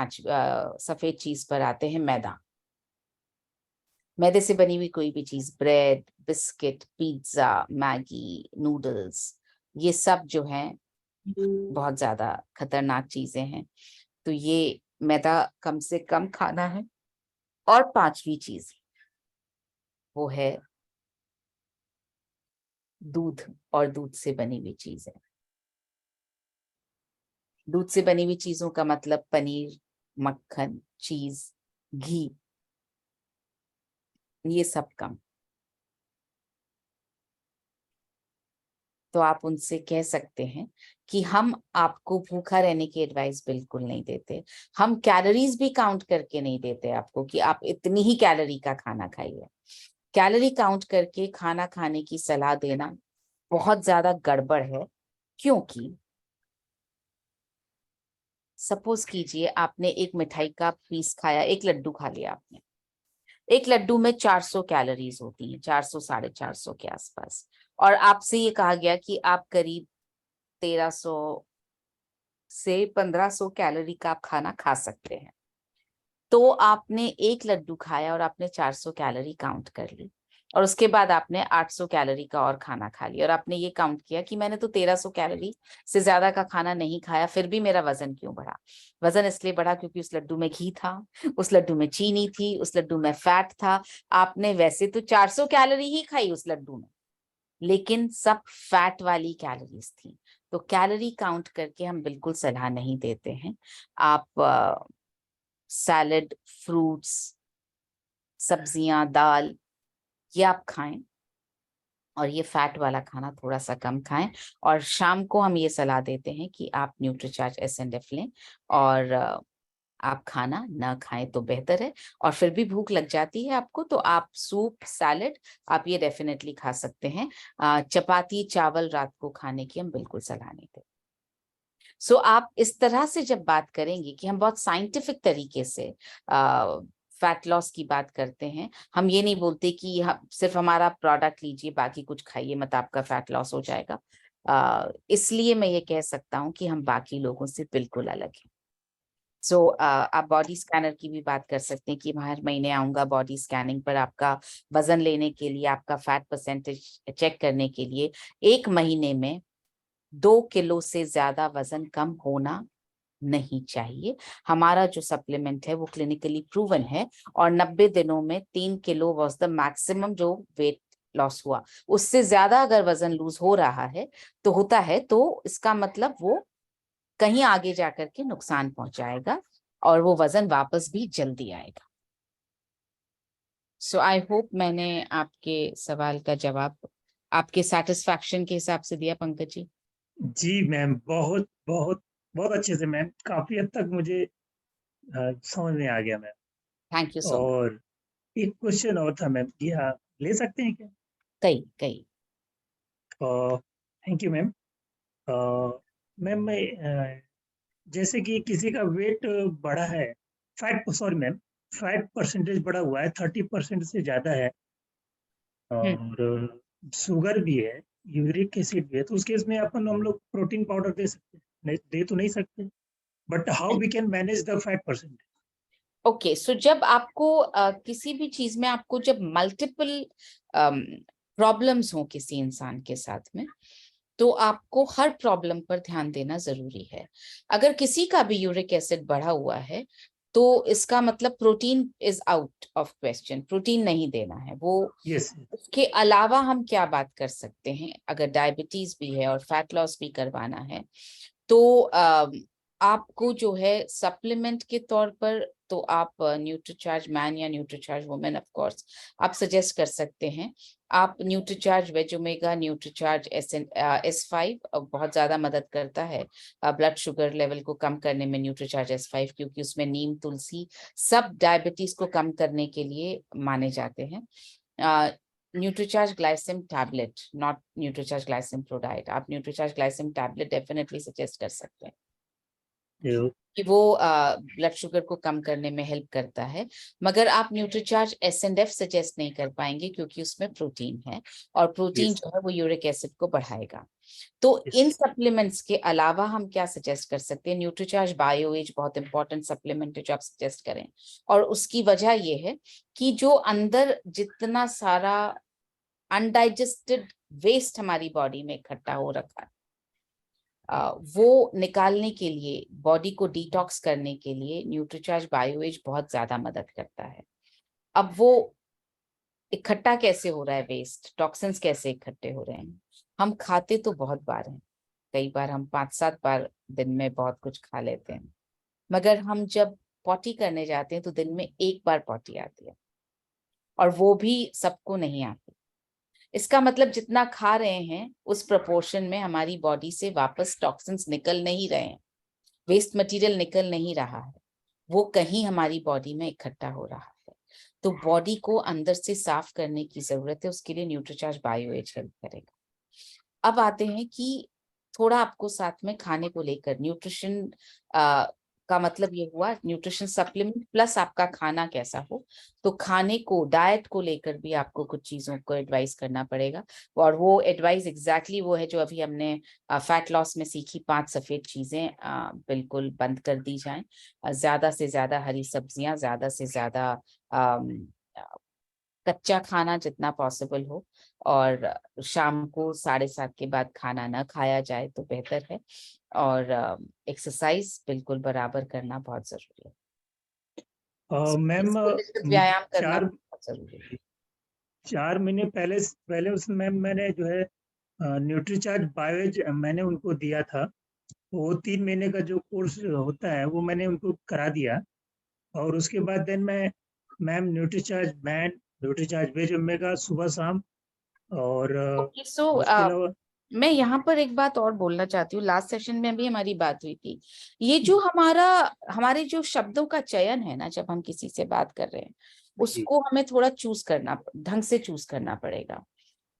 Speaker 6: सफेद चीज पर आते हैं मैदा। मैदे से बनी हुई कोई भी चीज, bread, biscuit, pizza, Maggi, noodles, ये सब जो हैं बहुत ज्यादा खतरनाक चीजें हैं। तो ये मैदा कम से कम खाना है। और 5वीं चीज वो है दूध और दूध से बनी हुई चीजें। दूध से बनी हुई चीजों का मतलब पनीर, मक्खन, चीज, घी, ये सब कम। तो आप उनसे कह सकते हैं कि हम आपको भूखा रहने की एडवाइस बिल्कुल नहीं देते, हम कैलोरीज भी काउंट करके नहीं देते आपको कि आप इतनी ही कैलोरी का खाना खाइए। कैलोरी काउंट करके खाना खाने की सलाह देना बहुत ज्यादा गड़बड़ है, क्योंकि सपोज कीजिए आपने एक मिठाई का पीस खाया, एक लड्डू खा लिया आपने, एक लड्डू में 400 कैलोरीज होती हैं, 400 450 के आसपास, और आपसे ये कहा गया कि आप करीब 1300 से 1500 कैलोरी का आप खाना खा सकते हैं। तो आपने एक लड्डू खाया और आपने 400 कैलोरी काउंट कर ली, और उसके बाद आपने 800 कैलोरी का और खाना खा लिया, और आपने ये काउंट किया कि मैंने तो 1300 कैलोरी से ज्यादा का खाना नहीं खाया, फिर भी मेरा वजन क्यों बढ़ा? वजन इसलिए बढ़ा क्योंकि उस लड्डू में घी था, उस लड्डू में चीनी थी, उस लड्डू में फैट था। आपने वैसे तो 400 कैलोरी ही खाई उस लड्डू में, लेकिन सब फैट वाली कैलोरीज थी। तो कैलोरी काउंट करके हम बिल्कुल सलाह नहीं देते हैं। आप सैलेड, फ्रूट्स, सब्जियां, दाल, ये आप खाएं, और ये फैट वाला खाना थोड़ा सा कम खाएं। और शाम को हम ये सलाह देते हैं कि आप न्यूट्रीचार्ज एसएनएफ लें, और आप खाना ना खाएं तो बेहतर है। और फिर भी भूख लग जाती है आपको, तो आप सूप, सैलेड, आप ये डेफिनेटली खा सकते हैं। चपाती, चावल रात को खाने की हम बिल्कुल सलाह नहीं देते। सो आप इस तरह से जब बात करेंगे कि हम बहुत साइंटिफिक तरीके से फैट लॉस की बात करते हैं, हम ये नहीं बोलते कि सिर्फ हमारा प्रोडक्ट लीजिए, बाकी कुछ खाइए मत, आपका फैट लॉस हो जाएगा। इसलिए मैं ये कह सकता हूँ कि हम बाकी लोगों से बिल्कुल अलग हैं। सो आप बॉडी स्कैनर की भी बात कर सकते हैं कि हर महीने आऊंगा बॉडी स्कैनिंग पर आपका वजन लेने के लिए, आपका फैट परसेंटेज चेक करने के लिए। 1 महीने में 2 किलो से ज्यादा वजन कम होना नहीं चाहिए। हमारा जो सप्लीमेंट है वो क्लिनिकली प्रूवन है, और 90 दिनों में 3 किलो वाज द मैक्सिमम जो वेट लॉस हुआ। उससे ज्यादा अगर वजन लूज हो रहा है तो होता है, तो इसका मतलब वो कहीं आगे जाकर के नुकसान पहुंचाएगा, और वो वजन वापस भी जल्दी आएगा। सो आई होप मैंने आपके सवाल का जवाब आपके सेटिस्फैक्शन के हिसाब से दिया, पंकज जी।
Speaker 3: जी मैम, बहुत बहुत बहुत अच्छे से मैम, काफी हद तक मुझे समझ में आ गया ma'am.
Speaker 6: Thank you so much.
Speaker 3: और एक क्वेश्चन और था मैम, ये आप ले सकते हैं क्या?
Speaker 6: कई
Speaker 3: थैंक यू मैम। मैम मैं जैसे कि किसी का वेट बढ़ा है, फैट परसेंटेज बढ़ा हुआ है, 30% से ज्यादा है, और शुगर भी है, यूरिक एसिड भी है, तो उस केस में हम लोग प्रोटीन पाउडर दे सकते हैं? नहीं, दे तो नहीं सकते, but how we can manage the fat percentage?
Speaker 6: Okay, so जब आपको किसी भी चीज में आपको जब मल्टीपल प्रॉब्लम्स हो किसी इंसान के साथ में, तो आपको हर प्रॉब्लम पर ध्यान देना जरूरी है। अगर किसी का भी यूरिक एसिड बढ़ा हुआ है, तो इसका मतलब protein is out of question, protein नहीं देना है वो।
Speaker 3: यस।
Speaker 6: उसके अलावा हम क्या बात कर सकते हैं? अगर डायबिटीज भी है और फैट लॉस भी करवाना है, तो आपको जो है सप्लीमेंट के तौर पर, तो आप न्यूट्रीचार्ज मैन या न्यूट्रीचार्ज वुमेन ऑफ कोर्स आप सजेस्ट कर सकते हैं। आप Nutricharge veg omega, Nutricharge S5 बहुत ज्यादा मदद करता है ब्लड शुगर लेवल को कम करने में, न्यूट्रीचार्ज S5, क्योंकि उसमें नीम, तुलसी सब डायबिटीज को कम करने के लिए माने जाते हैं। Nutricharge Glycym tablet, not Nutricharge Glycym Prodiet, आप Nutricharge Glycym tablet definitely suggest कर सकते हैं कि वो ब्लड शुगर को कम करने में हेल्प करता है। मगर आप न्यूट्रीचार्ज S&F सजेस्ट नहीं कर पाएंगे, क्योंकि उसमें प्रोटीन है, और प्रोटीन
Speaker 3: Yes.
Speaker 6: जो है वो यूरिक एसिड को बढ़ाएगा। तो इन सप्लीमेंट्स के अलावा हम क्या सजेस्ट कर सकते हैं? न्यूट्रीचार्ज बायो एज बहुत इंपॉर्टेंट सप्लीमेंट है जो आप सजेस्ट करें, और उसकी वजह ये है कि जो अंदर जितना सारा अनडाइजेस्टेड वेस्ट हमारी बॉडी में इकट्ठा हो रखा है, वो निकालने के लिए, बॉडी को डिटॉक्स करने के लिए न्यूट्रीचार्ज बायोएज बहुत ज्यादा मदद करता है। अब वो इकट्ठा कैसे हो रहा है वेस्ट, टॉक्सिन्स कैसे इकट्ठे हो रहे हैं? हम खाते तो बहुत बार हैं, कई बार हम 5-7 बार दिन में बहुत कुछ खा लेते हैं, मगर हम जब पॉटी करने जाते हैं तो दिन में 1 बार पॉटी आती है, और वो भी सबको नहीं आती। इसका मतलब जितना खा रहे हैं उस प्रोपोर्शन में हमारी बॉडी से वापस टॉक्सिन्स निकल नहीं रहे हैं, वेस्ट मटेरियल निकल नहीं रहा है, वो कहीं हमारी बॉडी में इकट्ठा हो रहा है। तो बॉडी को अंदर से साफ करने की जरूरत है, उसके लिए न्यूट्रीचार्ज बायो एज हेल्प करेगा। अब आते हैं कि थोड़ा आपको साथ में खाने को लेकर न्यूट्रिशन का मतलब ये हुआ न्यूट्रिशन सप्लीमेंट प्लस आपका खाना कैसा हो। तो खाने को, डाइट को लेकर भी आपको कुछ चीजों को एडवाइस करना पड़ेगा, और वो एडवाइस एग्जैक्टली वो है जो अभी हमने फैट लॉस में सीखी, 5 सफेद चीजें बिल्कुल बंद कर दी जाएं। ज्यादा से ज्यादा हरी सब्जियां, ज्यादा से ज्यादा कच्चा खाना जितना पॉसिबल हो, और शाम को 7:30 के बाद खाना ना खाया जाए तो बेहतर है, और एक्सरसाइज बिल्कुल बराबर करना बहुत जरूरी है।
Speaker 3: मैम
Speaker 6: व्यायाम करना
Speaker 3: 4
Speaker 6: बहुत जरूरी है।
Speaker 3: 4 महीने पहले उसमें मैम मैंने जो है न्यूट्रीचार्ज बायोएज मैंने उनको दिया था। वो 3 महीने का जो कोर्स होता है वो मैंने उनको करा दिया, और उसके बाद देन मैं ma'am Nutricharge band, Nutricharge veg omega सुबह शाम, और
Speaker 6: सो
Speaker 3: उसके अलावा
Speaker 6: मैं यहाँ पर एक बात और बोलना चाहती हूँ, लास्ट सेशन में भी हमारी बात हुई थी, ये जो हमारे जो शब्दों का चयन है ना, जब हम किसी से बात कर रहे हैं उसको हमें थोड़ा चूज करना, ढंग से चूज करना पड़ेगा।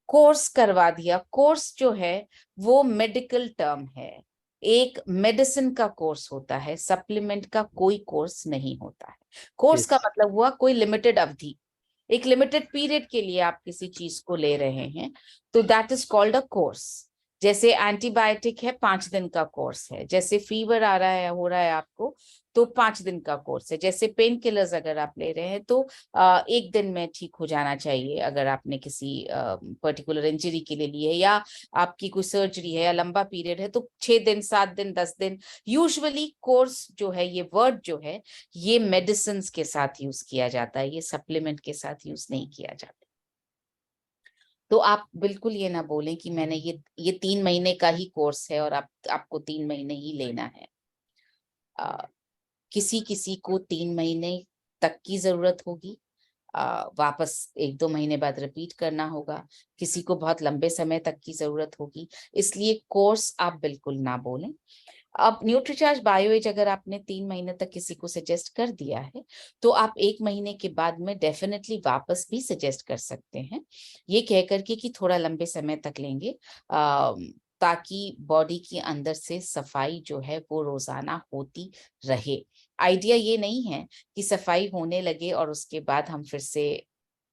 Speaker 6: कोर्स करवा दिया, कोर्स जो है वो मेडिकल टर्म है, एक मेडिसिन का कोर्स होता है, सप्लीमेंट का कोई कोर्स नहीं होता है। कोर्स का मतलब हुआ कोई लिमिटेड अवधि, एक लिमिटेड पीरियड के लिए आप किसी चीज को ले रहे हैं, तो that is called a course. जैसे एंटीबायोटिक है, 5 दिन का कोर्स है। जैसे फीवर आ रहा है, हो रहा है आपको, तो 5 दिन का कोर्स है। जैसे पेन किलर्स अगर आप ले रहे हैं तो 1 दिन में ठीक हो जाना चाहिए, अगर आपने किसी पर्टिकुलर इंजरी के लिए ली है, या आपकी कोई सर्जरी है, या लंबा पीरियड है, तो 6 दिन, 7 दिन, 10 दिन। यूजुअली कोर्स जो है, ये वर्ड जो है, ये मेडिसिन के साथ यूज किया जाता है, ये सप्लीमेंट के साथ यूज नहीं किया जाता। तो आप बिल्कुल ये ना बोलें कि मैंने ये 3 महीने का ही कोर्स है और आपको 3 महीने ही लेना है। किसी किसी को 3 महीने तक की जरूरत होगी, वापस 1-2 महीने बाद रिपीट करना होगा, किसी को बहुत लंबे समय तक की जरूरत होगी, इसलिए कोर्स आप बिल्कुल ना बोलें। अब न्यूट्रीचार्ज बायोएज अगर आपने 3 महीने तक किसी को सजेस्ट कर दिया है, तो आप 1 महीने के बाद में डेफिनेटली वापस भी सजेस्ट कर सकते हैं, ये कह करके कि थोड़ा लंबे समय तक लेंगे, ताकि बॉडी के अंदर से सफाई जो है वो रोजाना होती रहे। आइडिया ये नहीं है कि सफाई होने लगे और उसके बाद हम फिर से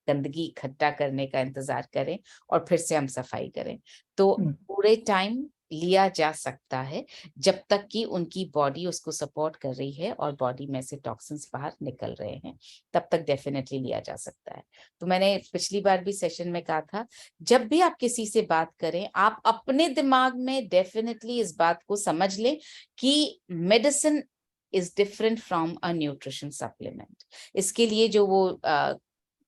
Speaker 6: गंदगी इकट्ठा करने का इंतजार करें और फिर से हम सफाई करें। तो पूरे टाइम लिया जा सकता है जब तक कि उनकी बॉडी उसको सपोर्ट कर रही है और बॉडी में से टॉक्सिन्स बाहर निकल रहे हैं, तब तक डेफिनेटली लिया जा सकता है। तो मैंने पिछली बार भी सेशन में कहा था, जब भी आप किसी से बात करें, आप अपने दिमाग में डेफिनेटली इस बात को समझ लें कि medicine is different from a nutrition supplement. इसके लिए जो वो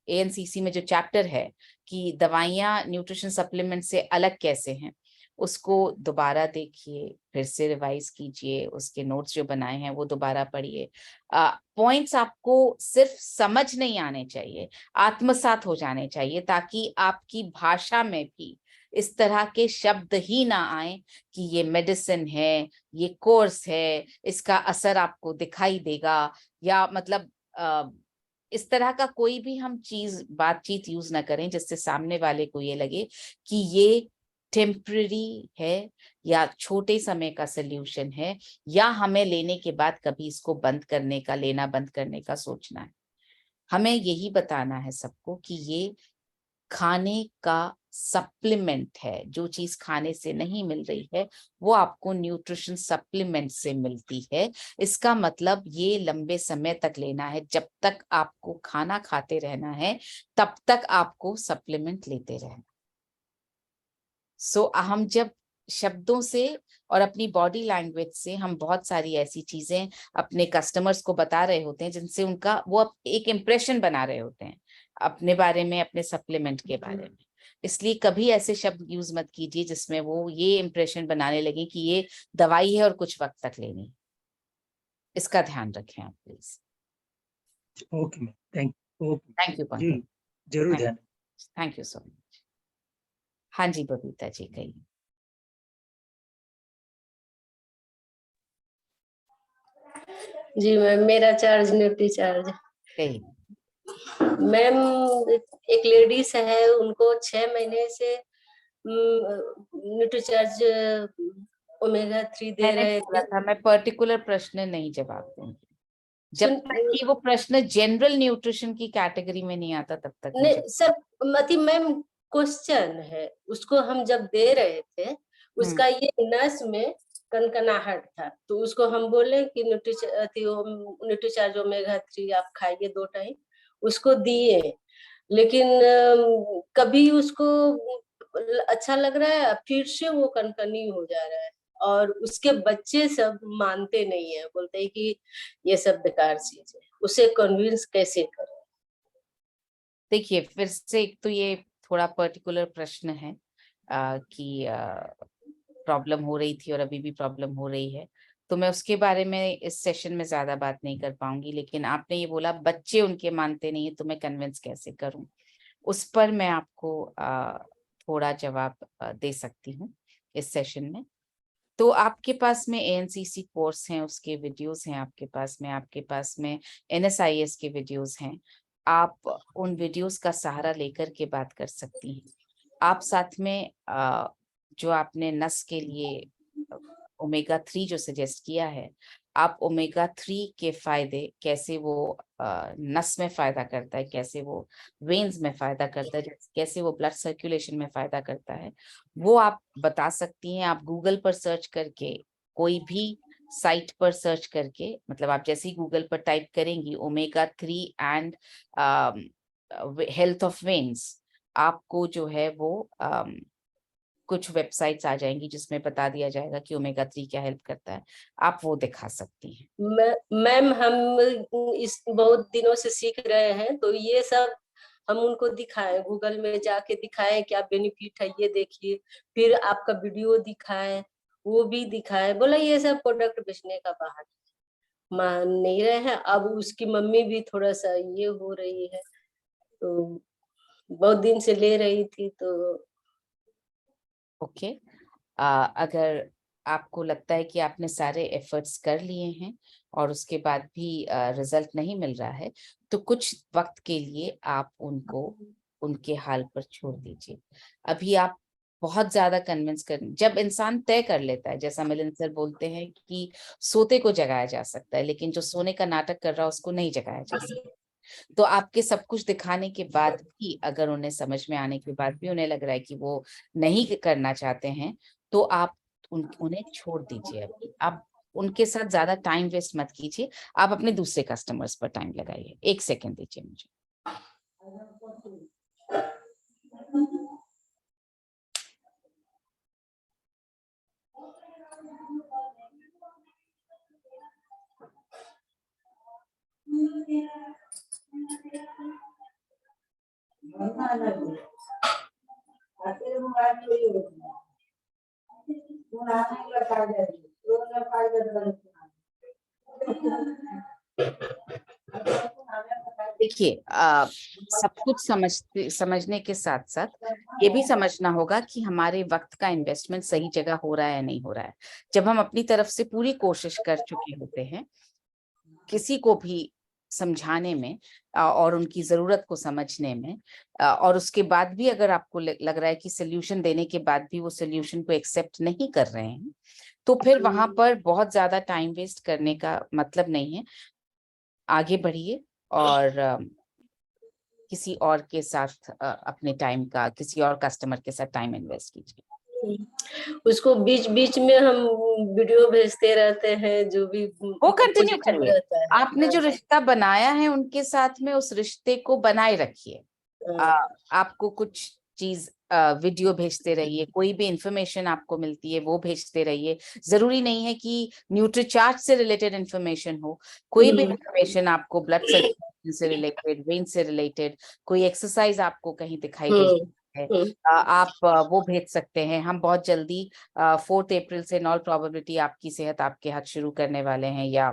Speaker 6: ANCC में जो चैप्टर है कि दवाइयाँ न्यूट्रिशन सप्लीमेंट से अलग कैसे हैं, उसको दोबारा देखिए, फिर से रिवाइज कीजिए, उसके नोट्स जो बनाए हैं वो दोबारा पढ़िए। पॉइंट्स आपको सिर्फ समझ नहीं आने चाहिए, आत्मसात हो जाने चाहिए, ताकि आपकी भाषा में भी इस तरह के शब्द ही ना आए कि ये मेडिसिन है, ये कोर्स है, इसका असर आपको दिखाई देगा, या मतलब इस तरह का कोई भी हम बातचीत यूज ना करें जिससे सामने वाले को ये लगे कि ये टेम्पररी है, या छोटे समय का सल्यूशन है, या हमें लेने के बाद कभी इसको लेना बंद करने का सोचना है। हमें यही बताना है सबको कि ये खाने का सप्लीमेंट है, जो चीज खाने से नहीं मिल रही है वो आपको न्यूट्रिशन सप्लीमेंट से मिलती है। इसका मतलब ये लंबे समय तक लेना है, जब तक आपको खाना खाते रहना है तब तक आपको सप्लीमेंट लेते रहना। हम जब शब्दों से और अपनी बॉडी लैंग्वेज से हम बहुत सारी ऐसी चीजें अपने कस्टमर्स को बता रहे होते हैं जिनसे उनका वो एक इम्प्रेशन बना रहे होते हैं अपने बारे में, अपने सप्लीमेंट के बारे में। इसलिए कभी ऐसे शब्द यूज मत कीजिए जिसमें वो ये इम्प्रेशन बनाने लगे कि ये दवाई है और कुछ वक्त तक लेनी। इसका ध्यान रखें आप please.
Speaker 3: Okay, thank you.
Speaker 6: Thank you Pankaj,
Speaker 3: जरूर ध्यान।
Speaker 6: Thank you so much. हाँ जी बबीता जी कहिए।
Speaker 10: जी मैम, मेरा चार्ज न्यूट्री चार्ज।
Speaker 6: कहिए।
Speaker 10: मैम, एक लेडीज है, उनको 6 महीने से न्यूट्री चार्ज ओमेगा 3 दे
Speaker 6: मैंने
Speaker 10: रहे
Speaker 6: बोला
Speaker 10: थे।
Speaker 6: था मैं पर्टिकुलर प्रश्न नहीं जवाब दूंगी जब
Speaker 10: सुन
Speaker 6: तक कि वो प्रश्न जनरल न्यूट्रिशन की कैटेगरी में नहीं आता तब तक
Speaker 10: नहीं सर, मतलब मैम क्वेश्चन है, उसको हम जब दे रहे थे उसका ये नस में कनकनाहट था, तो उसको हम बोले कि न्यूट्री चार्ज ओमेगा 3 आप खाइए 2 टाइम, उसको दिए। लेकिन कभी उसको अच्छा लग रहा है, फिर से वो कनकनी हो जा रहा है, और उसके बच्चे सब मानते नहीं है, बोलते हैं कि ये सब बेकार चीज है। उसे कन्विंस कैसे करें?
Speaker 6: देखिए फिर से एक तो ये थोड़ा पर्टिकुलर प्रश्न है कि प्रॉब्लम हो रही थी और अभी भी प्रॉब्लम हो रही है, तो मैं उसके बारे में इस सेशन में ज्यादा बात नहीं कर पाऊंगी। लेकिन आपने ये बोला बच्चे उनके मानते नहीं है तो मैं कन्विंस कैसे करूं, उस पर मैं आपको थोड़ा जवाब दे सकती हूँ इस सेशन में। तो आपके पास में ANCC कोर्स हैं, उसके वीडियोस हैं आपके पास में NSIS के वीडियोस हैं। आप उन वीडियोस का सहारा लेकर के बात कर सकती हैं। आप साथ में जो आपने नस के लिए ओमेगा 3 जो सजेस्ट किया है, आप ओमेगा 3 के फायदे कैसे वो नस में फायदा करता है, कैसे वो वेन्स में फायदा करता है, कैसे वो ब्लड सर्कुलेशन में फायदा करता है, वो आप बता सकती हैं। आप गूगल पर सर्च करके, कोई भी साइट पर सर्च करके, मतलब आप जैसे ही गूगल पर टाइप करेंगी omega 3 and health of veins, आपको जो है वो कुछ वेबसाइट्स आ जाएंगी जिसमें बता दिया जाएगा कि ओमेगा 3 क्या हेल्प करता है, आप वो दिखा सकती हैं।
Speaker 10: मैम, हम इस बहुत दिनों से सीख रहे हैं, तो ये सब हम उनको दिखाएं, गूगल में जाके दिखाएं क्या बेनिफिट है, ये देखिए, फिर आपका वीडियो दिखाएं, वो भी दिखाएं। बोला ये सब प्रोडक्ट बेचने का बहाना, मान नहीं रहे हैं। अब उसकी मम्मी भी थोड़ा सा ये हो रही है, तो बहुत दिन से ले रही थी, तो
Speaker 6: ओके अगर आपको लगता है कि आपने सारे एफर्ट्स कर लिए हैं और उसके बाद भी रिजल्ट नहीं मिल रहा है, तो कुछ वक्त के लिए आप उनको उनके हाल पर छोड़ दीजिए। अभी आप बहुत ज्यादा कन्विंस कर, जब इंसान तय कर लेता है, जैसा मिलिंद सर बोलते हैं कि सोते को जगाया जा सकता है लेकिन जो सोने का नाटक कर रहा है उसको नहीं जगाया जा सकता। तो आपके सब कुछ दिखाने के बाद भी अगर उन्हें समझ में आने के बाद भी उन्हें लग रहा है कि वो नहीं करना चाहते हैं, तो आप उन्हें छोड़ दीजिए। अभी आप उनके साथ ज्यादा टाइम वेस्ट मत कीजिए, आप अपने दूसरे कस्टमर्स पर टाइम लगाइए। 1 सेकंड दीजिए मुझे। देखिए सब कुछ समझने के साथ साथ ये भी समझना होगा कि हमारे वक्त का इन्वेस्टमेंट सही जगह हो रहा है या नहीं हो रहा है। जब हम अपनी तरफ से पूरी कोशिश कर चुके होते हैं किसी को भी समझाने में और उनकी जरूरत को समझने में, और उसके बाद भी अगर आपको लग रहा है कि सोल्यूशन देने के बाद भी वो सोल्यूशन को एक्सेप्ट नहीं कर रहे हैं, तो फिर वहां पर बहुत ज्यादा टाइम वेस्ट करने का मतलब नहीं है। आगे बढ़िए और किसी और के साथ अपने टाइम का, किसी और कस्टमर के साथ टाइम इन्वेस्ट कीजिए।
Speaker 10: उसको बीच बीच में हम वीडियो भेजते रहते हैं, जो भी
Speaker 6: वो कंटिन्यू
Speaker 10: पॉजिटिव
Speaker 6: करिए।
Speaker 10: रहता है।
Speaker 6: आपने जो रिश्ता बनाया है उनके साथ में, उस रिश्ते को बनाए रखिए। आपको कुछ चीज वीडियो भेजते रहिए, कोई भी इंफॉर्मेशन आपको मिलती है वो भेजते रहिए। जरूरी नहीं है कि न्यूट्रीचार्ज से रिलेटेड इंफॉर्मेशन हो, कोई भी इंफॉर्मेशन आपको ब्लड सर्कुलेशन से रिलेटेड, वेन से रिलेटेड, कोई एक्सरसाइज आपको कहीं दिखाई दे है, आप वो भेज सकते हैं। हम बहुत जल्दी 4 अप्रैल से इन ऑल प्रोबेबिलिटी आपकी सेहत आपके हाथ शुरू करने वाले हैं, या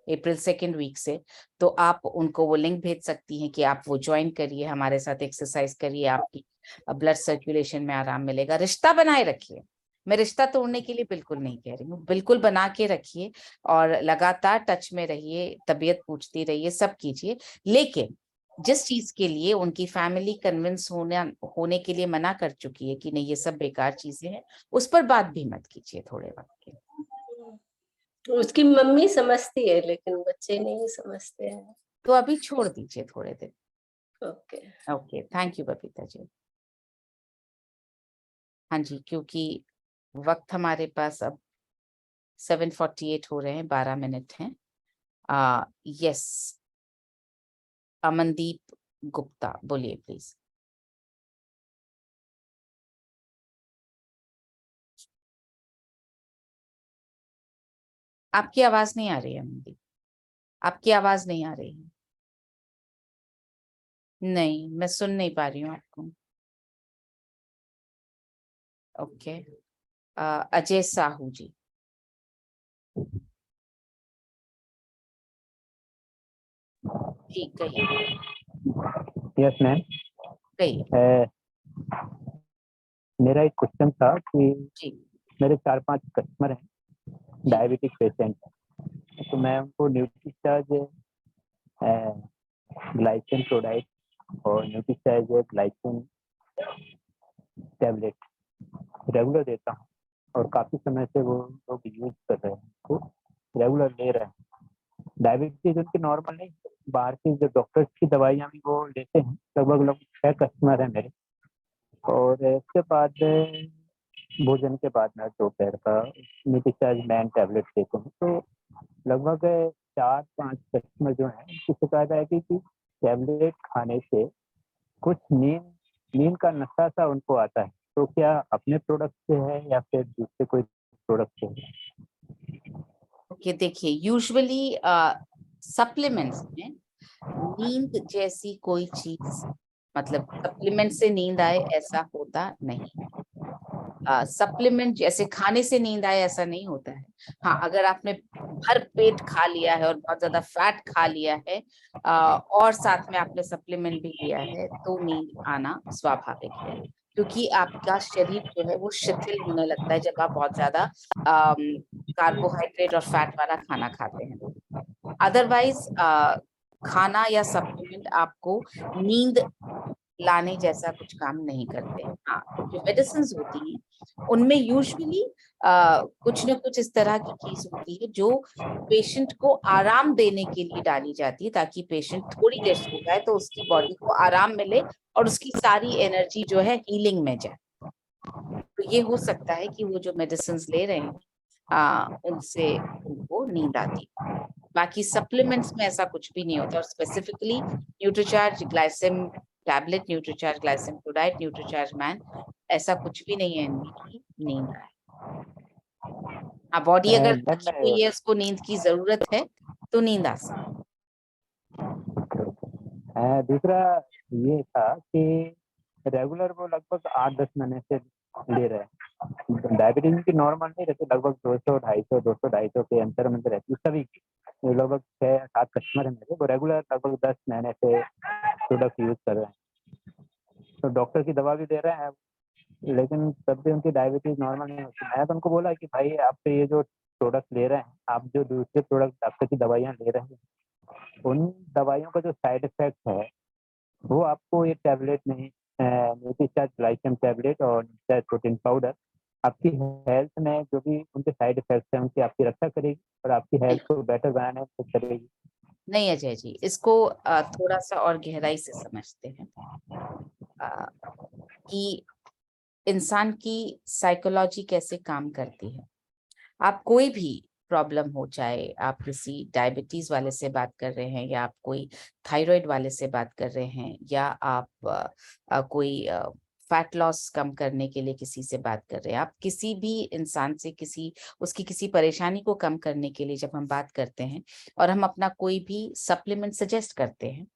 Speaker 6: अप्रैल 2nd वीक से, तो आप उनको वो लिंक भेज सकती हैं कि आप वो ज्वाइन करिए, हमारे साथ एक्सरसाइज करिए, आपकी ब्लड सर्कुलेशन में आराम मिलेगा। रिश्ता बनाए रखिए, मैं रिश्ता तोड़ने के लिए बिल्कुल नहीं कह रही हूँ, बिल्कुल बना के रखिए और लगातार टच में रहिए, तबीयत पूछती रहिए, सब कीजिए। लेकिन जिस चीज के लिए उनकी फैमिली कन्विंस होने के लिए मना कर चुकी है कि नहीं ये सब बेकार चीजें हैं, उस पर बात भी मत कीजिए थोड़े वक्त के लिए।
Speaker 10: उसकी मम्मी समझती है लेकिन बच्चे नहीं समझते हैं।
Speaker 6: तो अभी छोड़ दीजिए थोड़े दिन।
Speaker 10: Okay
Speaker 6: okay, thank you Babita ji. हाँ जी, क्योंकि वक्त हमारे पास अब 7:48 हो रहे हैं, 12 मिनट हैं। यस, अमनदीप गुप्ता बोलिए प्लीज। आपकी आवाज नहीं आ रही है अमनदीप, आपकी आवाज नहीं आ रही है। नहीं, मैं सुन नहीं पा रही हूँ आपको। ओके, अजय साहू जी। जी कहिए।
Speaker 11: यस मैम,
Speaker 6: कहिए।
Speaker 11: मेरा एक क्वेश्चन था कि
Speaker 6: जी
Speaker 11: मेरे 4-5 कस्टमर हैं डायबिटिक पेशेंट, तो मैं उनको न्यूट्रीचार्ज ग्लाइसिन प्रोडाइट और न्यूट्रीचार्ज ग्लाइसिन टैबलेट रेगुलर देता हूँ और काफ़ी समय से वो लोग यूज कर रहे हैं, तो रेगुलर ले रहे हैं। डायबिटीज उनकी नॉर्मल नहीं, बाहर की जो डॉक्टर्स की दवाइयाँ भी वो लेते हैं। लगभग 6 कस्टमर हैं मेरे। और इसके बाद भोजन के बाद मैं दोपहर का न्यूट्रीचार्ज मैन टैबलेट लेता हूँ। तो लगभग 4-5 कस्टमर जो हैं उनकी शिकायत है कि टैबलेट खाने से कुछ नींद का नशा सा उनको आता है। तो क्या अपने प्रोडक्ट से है या फिर दूसरे कोई प्रोडक्ट से है?
Speaker 6: ओके, देखिए यूजुअली सप्लीमेंट्स में नींद जैसी कोई चीज, मतलब सप्लीमेंट से नींद आए ऐसा होता नहीं। सप्लीमेंट जैसे खाने से नींद आए ऐसा नहीं होता है। हाँ, अगर आपने भर पेट खा लिया है और बहुत ज्यादा फैट खा लिया है और साथ में आपने सप्लीमेंट भी लिया है तो नींद आना स्वाभाविक है, क्योंकि आपका शरीर जो है वो शिथिल होने लगता है जब आप बहुत ज्यादा कार्बोहाइड्रेट और फैट वाला खाना खाते हैं। अदरवाइज खाना या सप्लीमेंट आपको नींद लाने जैसा कुछ काम नहीं करते हैं। हाँ, जो मेडिसिन होती हैं उनमें यूजुअली कुछ न कुछ इस तरह की चीज होती है जो पेशेंट को आराम देने के लिए डाली जाती है, ताकि पेशेंट थोड़ी देर सो जाए तो उसकी बॉडी को आराम मिले और उसकी सारी एनर्जी जो है हीलिंग में जाए। तो ये हो सकता है कि वो जो मेडिसिन ले रहे हैं उनसे उनको नींद आती है। बाकी सप्लीमेंट्स में ऐसा कुछ भी नहीं होता। और specifically Nutricharge Glycym tablet, Nutricharge Glycym Prodiet, Nutricharge man, ऐसा कुछ भी नहीं है इनमें कि नींद आए। बॉडी अगर थकी हुई है, उसको नींद की जरूरत है तो नींद आ सकती
Speaker 11: है। दूसरा ये था कि रेगुलर वो लगभग 8-10 महीने से ले रहे हैं। डायबिटीज की नॉर्मल नहीं रहती, लगभग 200, 250, 200, 250 के अंतर में रहती है सभी की। लगभग 6-7 कस्टमर है मेरे, वो रेगुलर लगभग 10 महीने से प्रोडक्ट यूज कर रहे हैं। तो डॉक्टर की दवा भी दे रहे हैं, लेकिन तब भी उनकी डायबिटीज नॉर्मल नहीं होती। मैंने तो उनको बोला कि भाई आप ये जो प्रोडक्ट ले रहे हैं, आप जो दूसरे प्रोडक्ट डॉक्टर की दवाइयाँ ले रहे हैं, उन दवाइयों का जो साइड इफेक्ट है वो आपको ये टैबलेट नहीं, न्यूट्रीचार्ज ग्लाइसिम टैबलेट और न्यूट्रीचार्ज प्रोटीन पाउडर आपकी हेल्थ में जो भी उनके साइड इफेक्ट्स हैं उनकी आपकी रक्षा करेगी और आपकी हेल्थ को बेटर बनाने में करेगी।
Speaker 6: नहीं अजय जी, इसको थोड़ा सा और गहराई से समझते हैं कि इंसान की साइकोलॉजी कैसे काम करती है। आप कोई भी प्रॉब्लम हो, चाहे आप किसी डायबिटीज वाले से बात कर रहे हैं या आप कोई थायराइड वाले से बात कर रहे हैं या आप कोई फैट लॉस कम करने के लिए किसी से बात कर रहे हैं, आप किसी भी इंसान से उसकी किसी परेशानी को कम करने के लिए जब हम बात करते हैं और हम अपना कोई भी सप्लीमेंट सजेस्ट करते हैं,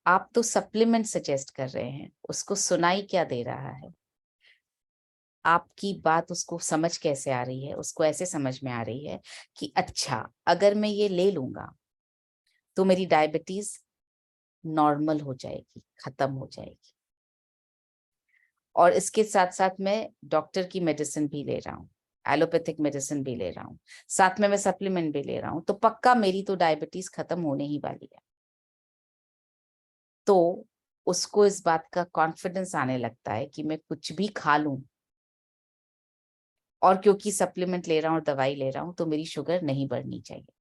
Speaker 6: आप तो सप्लीमेंट सजेस्ट कर रहे हैं, उसको सुनाई क्या दे रहा है? आपकी बात उसको समझ कैसे आ रही है, उसको ऐसे समझ में आ रही है कि अच्छा अगर मैं ये ले लूंगा तो मेरी डायबिटीज नॉर्मल हो जाएगी, खत्म हो जाएगी, और इसके साथ साथ मैं डॉक्टर की मेडिसिन भी ले रहा हूँ, एलोपैथिक मेडिसिन भी ले रहा हूँ, साथ में मैं सप्लीमेंट भी ले रहा हूँ, तो पक्का मेरी तो डायबिटीज खत्म होने ही वाली है। तो उसको इस बात का कॉन्फिडेंस आने लगता है कि मैं कुछ भी खा लूं, और क्योंकि सप्लीमेंट ले रहा हूँ और दवाई ले रहा हूँ तो मेरी शुगर नहीं बढ़नी चाहिए।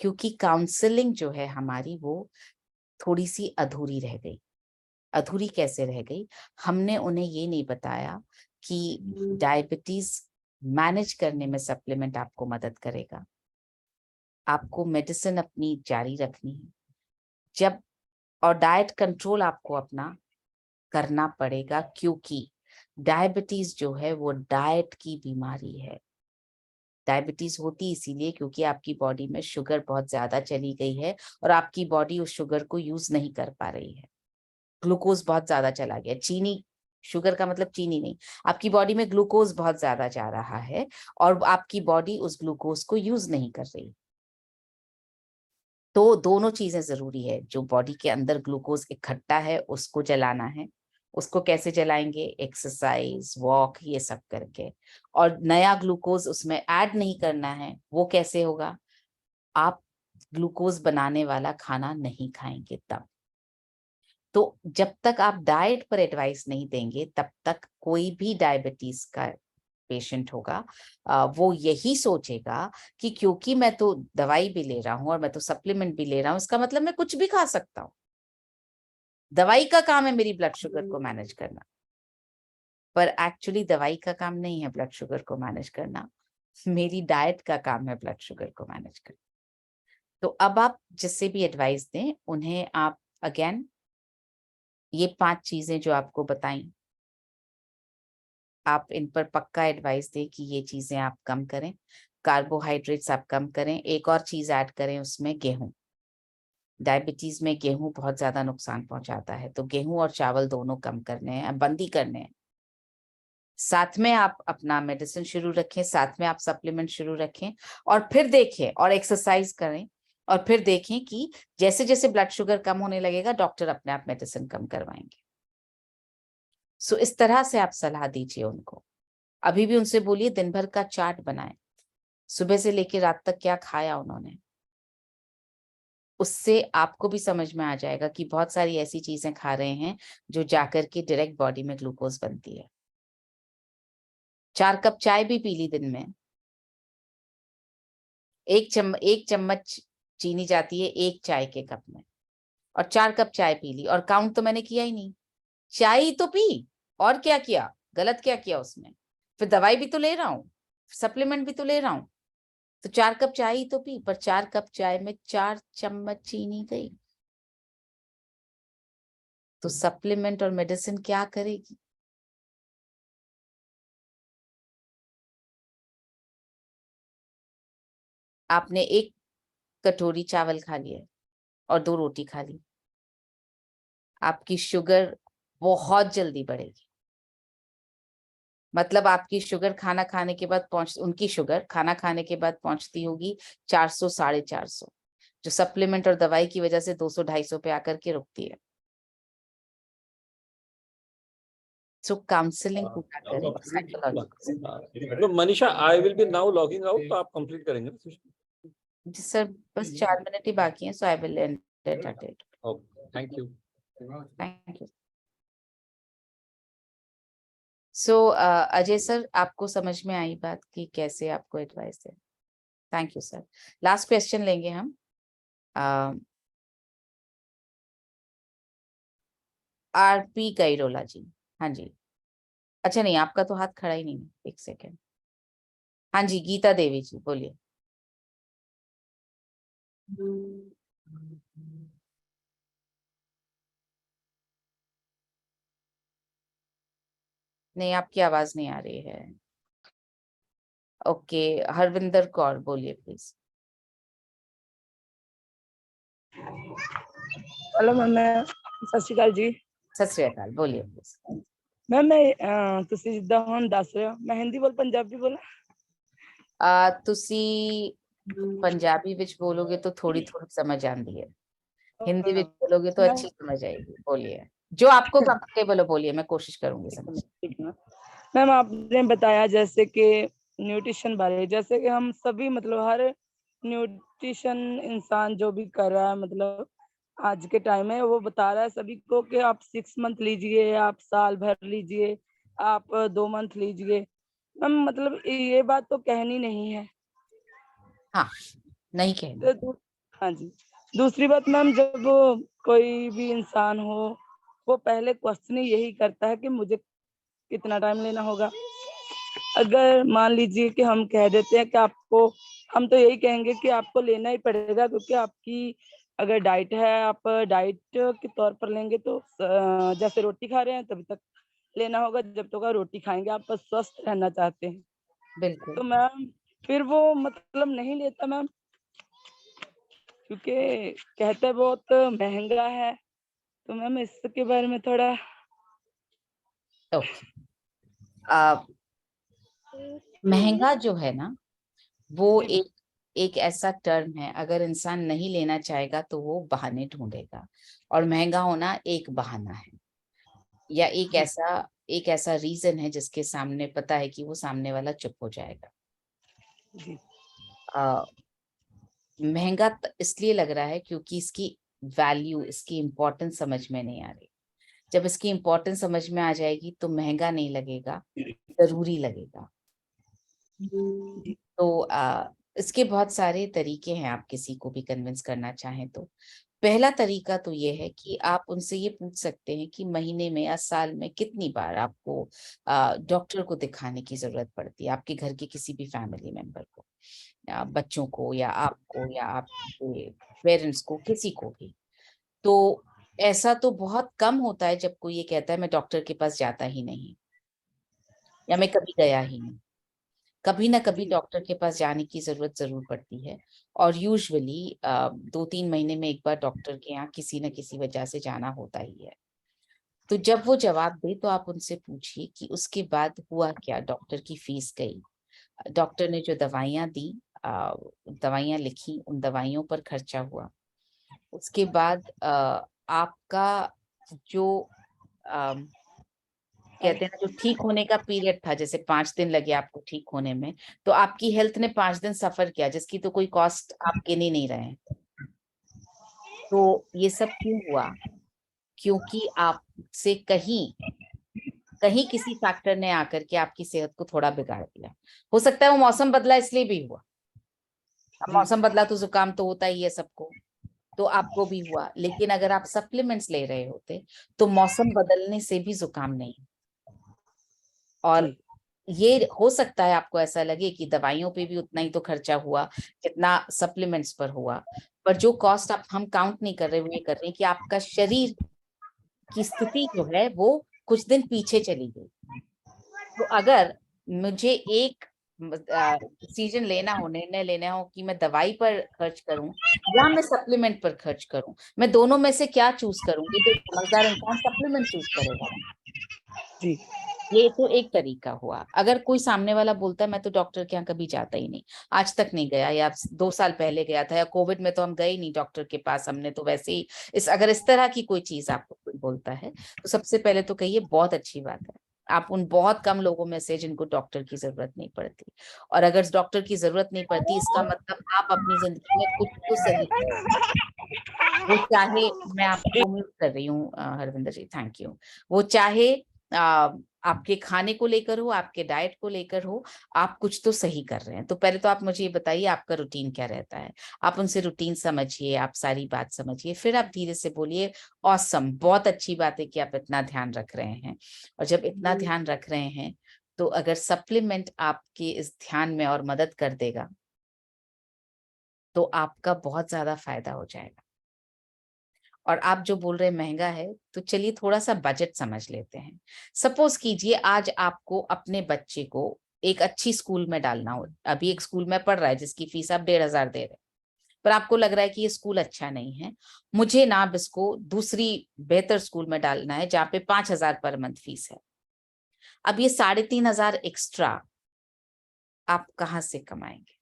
Speaker 6: क्योंकि काउंसलिंग जो है हमारी वो थोड़ी सी अधूरी रह गई। अधूरी कैसे रह गई? हमने उन्हें ये नहीं बताया कि डायबिटीज मैनेज करने में सप्लीमेंट आपको मदद करेगा, आपको मेडिसिन अपनी जारी रखनी है जब, और डाइट कंट्रोल आपको अपना करना पड़ेगा, क्योंकि डायबिटीज जो है वो डाइट की बीमारी है। डायबिटीज होती इसीलिए क्योंकि आपकी बॉडी में शुगर बहुत ज्यादा चली गई है और आपकी बॉडी उस शुगर को यूज नहीं कर पा रही है। ग्लूकोज बहुत ज्यादा चला गया, चीनी, शुगर का मतलब चीनी नहीं, आपकी बॉडी में ग्लूकोज बहुत ज्यादा जा रहा है और आपकी बॉडी उस ग्लूकोज को यूज नहीं कर रही। तो दोनों चीजें जरूरी है, जो बॉडी के अंदर ग्लूकोज इकट्ठा है उसको जलाना है। उसको कैसे जलाएंगे? एक्सरसाइज, वॉक, ये सब करके। और नया ग्लूकोज उसमें ऐड नहीं करना है, वो कैसे होगा? आप ग्लूकोज बनाने वाला खाना नहीं खाएंगे तब। तो जब तक आप डाइट पर एडवाइस नहीं देंगे तब तक कोई भी डायबिटीज का पेशेंट होगा वो यही सोचेगा कि क्योंकि मैं तो दवाई भी ले रहा हूं और मैं तो सप्लीमेंट भी ले रहा हूं, इसका मतलब मैं कुछ भी खा सकता हूं। दवाई का काम है मेरी ब्लड शुगर को मैनेज करना, पर एक्चुअली दवाई का काम नहीं है ब्लड शुगर को मैनेज करना, मेरी डाइट का काम है ब्लड शुगर को मैनेज करना। तो अब आप जिससे भी एडवाइस दें उन्हें आप अगेन ये 5 चीजें जो आपको बताई, आप इन पर पक्का एडवाइस दें कि ये चीजें आप कम करें। कार्बोहाइड्रेट्स आप कम करें, एक और चीज ऐड करें उसमें, गेहूं। डायबिटीज में गेहूं बहुत ज्यादा नुकसान पहुंचाता है, तो गेहूं और चावल दोनों कम करने हैं, बंदी करने हैं। साथ में आप अपना मेडिसिन शुरू रखें, साथ में आप सप्लीमेंट शुरू रखें, और फिर देखें और एक्सरसाइज करें, और फिर देखें कि जैसे जैसे ब्लड शुगर कम होने लगेगा डॉक्टर अपने आप मेडिसिन कम करवाएंगे। सो इस तरह से आप सलाह दीजिए उनको। अभी भी उनसे बोलिए दिन भर का चार्ट बनाएं, सुबह से लेकर रात तक क्या खाया उन्होंने। उससे आपको भी समझ में आ जाएगा कि बहुत सारी ऐसी चीजें खा रहे हैं जो जाकर के डायरेक्ट बॉडी में ग्लूकोज बनती है। 4 कप चाय भी पी ली दिन में, एक चम्मच चीनी जाती है 1 चाय के कप में, और 4 कप चाय पी ली, और काउंट तो मैंने किया ही नहीं, चाय ही तो पी, और क्या किया? गलत क्या किया उसमें? फिर दवाई भी तो ले रहा हूं, सप्लीमेंट भी तो ले रहा हूं, तो 4 कप चाय ही तो पी, पर 4 कप चाय में 4 चम्मच चीनी गई। तो सप्लीमेंट और मेडिसिन क्या करेगी? आपने 1 कटोरी चावल खा लिया और 2 रोटी खा ली, आपकी शुगर बहुत जल्दी बढ़ेगी। मतलब आपकी शुगर खाना खाने के बाद उनकी शुगर खाना खाने के बाद पहुंचती होगी 400 450, जो सप्लीमेंट और दवाई की वजह से 200 250 पे आकर के रुकती है। सो काउंसलिंग पूरा करें, साइकोलॉजिकल।
Speaker 2: तो Manisha, I will be now logging out, तो आप कंप्लीट करेंगे ना?
Speaker 6: जी सर, बस 4 मिनट ही बाकी हैं, so I will end it at it.
Speaker 2: Okay, thank you.
Speaker 6: Thank you. So Ajay sir, आपको समझ में आई बात कि कैसे आपको एडवाइस दें? Thank you sir. Last question लेंगे हम। आरपी कैरोला जी, हाँ जी। अच्छा नहीं, आपका तो हाथ खड़ा ही नहीं है, 1 सेकेंड। हाँ जी, गीता देवी जी बोलिए। नहीं, आपकी आवाज नहीं आ रही है। ओके, हरविंदर कौर बोलिए प्लीज।
Speaker 12: हेलो मैम, सत श्री अकाल जी।
Speaker 6: सत श्री अकाल, बोलिए प्लीज।
Speaker 12: मैम मैं ਤੁਸੀਂ ਜਿੱਦਾਂ ਹੁਣ ਦੱਸ ਰਹੇ ਹੋ ਮੈਂ ਹਿੰਦੀ ਬੋਲ ਪੰਜਾਬੀ ਬੋਲਾਂ
Speaker 6: ਤੁਸੀਂ पंजाबी विच बोलोगे तो थोड़ी थोड़ी समझ आती है, हिंदी विच बोलोगे तो अच्छी समझ आएगी। बोलिए जो आपको कंफर्टेबल हो, बोलिए, मैं कोशिश करूंगी समझ।
Speaker 12: मैम आपने बताया जैसे कि न्यूट्रिशन बारे, जैसे कि हम सभी मतलब हर न्यूट्रिशन इंसान जो भी कर रहा है मतलब आज के टाइम में वो बता रहा है सभी को कि आप 6 मंथ लीजिए, आप साल भर लीजिए, आप 2 मंथ लीजिए। मैम मतलब ये बात तो कहनी नहीं है।
Speaker 6: हाँ, नहीं कहनी।
Speaker 12: हाँ जी। दूसरी बात मैम, जब कोई भी इंसान हो वो पहले क्वेश्चन यही करता है कि मुझे कितना टाइम लेना होगा। अगर मान लीजिए कि हम कह देते हैं कि आपको, हम तो यही कहेंगे कि आपको लेना ही पड़ेगा क्योंकि आपकी अगर डाइट है, आप डाइट के तौर पर लेंगे तो जैसे रोटी खा रहे हैं तभी तक लेना होगा जब तक आप रोटी खाएंगे, आप बस स्वस्थ रहना चाहते हैं।
Speaker 6: बिल्कुल।
Speaker 12: तो मैम फिर वो मतलब नहीं लेता मैम, क्योंकि कहते बहुत महंगा है। तो मैम इसके बारे में थोड़ा
Speaker 6: महंगा जो है ना वो एक ऐसा टर्म है, अगर इंसान नहीं लेना चाहेगा तो वो बहाने ढूंढेगा, और महंगा होना एक बहाना है या एक ऐसा रीजन है जिसके सामने पता है कि वो सामने वाला चुप हो जाएगा। महंगा इसलिए लग रहा है क्योंकि इसकी वैल्यू, इसकी इम्पोर्टेंस समझ में नहीं आ रही। जब इसकी इम्पोर्टेंस समझ में आ जाएगी तो महंगा नहीं लगेगा, जरूरी लगेगा। तो इसके बहुत सारे तरीके हैं, आप किसी को भी कन्विंस करना चाहें तो। पहला तरीका तो ये है कि आप उनसे ये पूछ सकते हैं कि महीने में या साल में कितनी बार आपको डॉक्टर को दिखाने की जरूरत पड़ती है, आपके घर के किसी भी फैमिली मेंबर को, या बच्चों को, या आपको, या आपके पेरेंट्स को, किसी को भी। तो ऐसा तो बहुत कम होता है जब कोई ये कहता है मैं डॉक्टर के पास जाता ही नहीं, या मैं कभी गया ही नहीं। कभी ना कभी डॉक्टर के पास जाने की जरूरत जरूर पड़ती है, और यूजुअली 2-3 महीने में एक बार डॉक्टर के यहाँ किसी न किसी वजह से जाना होता ही है। तो जब वो जवाब दे तो आप उनसे पूछिए कि उसके बाद हुआ क्या। डॉक्टर की फीस गई, डॉक्टर ने जो दवाइयाँ दी, दवाइयाँ लिखी, उन दवाइयों पर खर्चा हुआ। उसके बाद आपका जो कहते हैं ना, जो ठीक होने का पीरियड था, जैसे 5 दिन लगे आपको ठीक होने में, तो आपकी हेल्थ ने 5 दिन सफर किया, जिसकी तो कोई कॉस्ट आप गिन ही नहीं रहे हैं। तो ये सब क्यों हुआ? क्योंकि आपसे कहीं किसी फैक्टर ने आकर के आपकी सेहत को थोड़ा बिगाड़ दिया। हो सकता है वो मौसम बदला इसलिए भी हुआ। अब मौसम बदला तो जुकाम तो होता ही है सबको, तो आपको भी हुआ। लेकिन अगर आप सप्लीमेंट्स ले रहे होते तो मौसम बदलने से भी जुकाम नहीं। और ये हो सकता है आपको ऐसा लगे कि दवाइयों पे भी उतना ही तो खर्चा हुआ जितना सप्लीमेंट्स पर हुआ, पर जो कॉस्ट हम काउंट नहीं कर रहे, वो ये कर रहे हैं कि आपका शरीर की स्थिति जो है वो कुछ दिन पीछे चली गई। तो अगर मुझे एक डिसीजन लेना हो, निर्णय लेना हो कि मैं दवाई पर खर्च करूं या मैं सप्लीमेंट पर खर्च करूं, मैं दोनों में से क्या चूज करूंगी, तो समझदार इंसान सप्लीमेंट चूज करेगा।
Speaker 12: जी,
Speaker 6: ये तो एक तरीका हुआ। अगर कोई सामने वाला बोलता है मैं तो डॉक्टर के यहाँ कभी जाता ही नहीं, आज तक नहीं गया, या 2 साल पहले गया था, या कोविड में तो हम गए नहीं डॉक्टर के पास, हमने तो वैसे ही अगर इस तरह की कोई चीज आपको कोई बोलता है तो सबसे पहले तो कहिए बहुत अच्छी बात है, आप उन बहुत कम लोगों में से जिनको डॉक्टर की जरूरत नहीं पड़ती। और अगर डॉक्टर की जरूरत नहीं पड़ती, इसका मतलब आप अपनी जिंदगी में कुछ तो सही कर रहे हैं। वो चाहे, मैं आपको म्यूट कर रही हूँ हरविंदर जी, थैंक यू। वो चाहे आपके खाने को लेकर हो, आपके डाइट को लेकर हो, आप कुछ तो सही कर रहे हैं। तो पहले तो आप मुझे ये बताइए आपका रूटीन क्या रहता है। आप उनसे रूटीन समझिए, आप सारी बात समझिए, फिर आप धीरे से बोलिए ऑसम, बहुत अच्छी बात है कि आप इतना ध्यान रख रहे हैं। और जब इतना ध्यान रख रहे हैं तो अगर सप्लीमेंट आपके इस ध्यान में और मदद कर देगा तो आपका बहुत ज्यादा फायदा हो जाएगा। और आप जो बोल रहे हैं महंगा है, तो चलिए थोड़ा सा बजट समझ लेते हैं। सपोज कीजिए आज आपको अपने बच्चे को एक अच्छी स्कूल में डालना हो। अभी एक स्कूल में पढ़ रहा है जिसकी फीस आप 1,500 दे रहे हैं, पर आपको लग रहा है कि ये स्कूल अच्छा नहीं है, मुझे ना अब इसको दूसरी बेहतर स्कूल में डालना है जहाँ पे 5,000 पर मंथ फीस है। अब ये 3,500 एक्स्ट्रा आप कहाँ से कमाएंगे?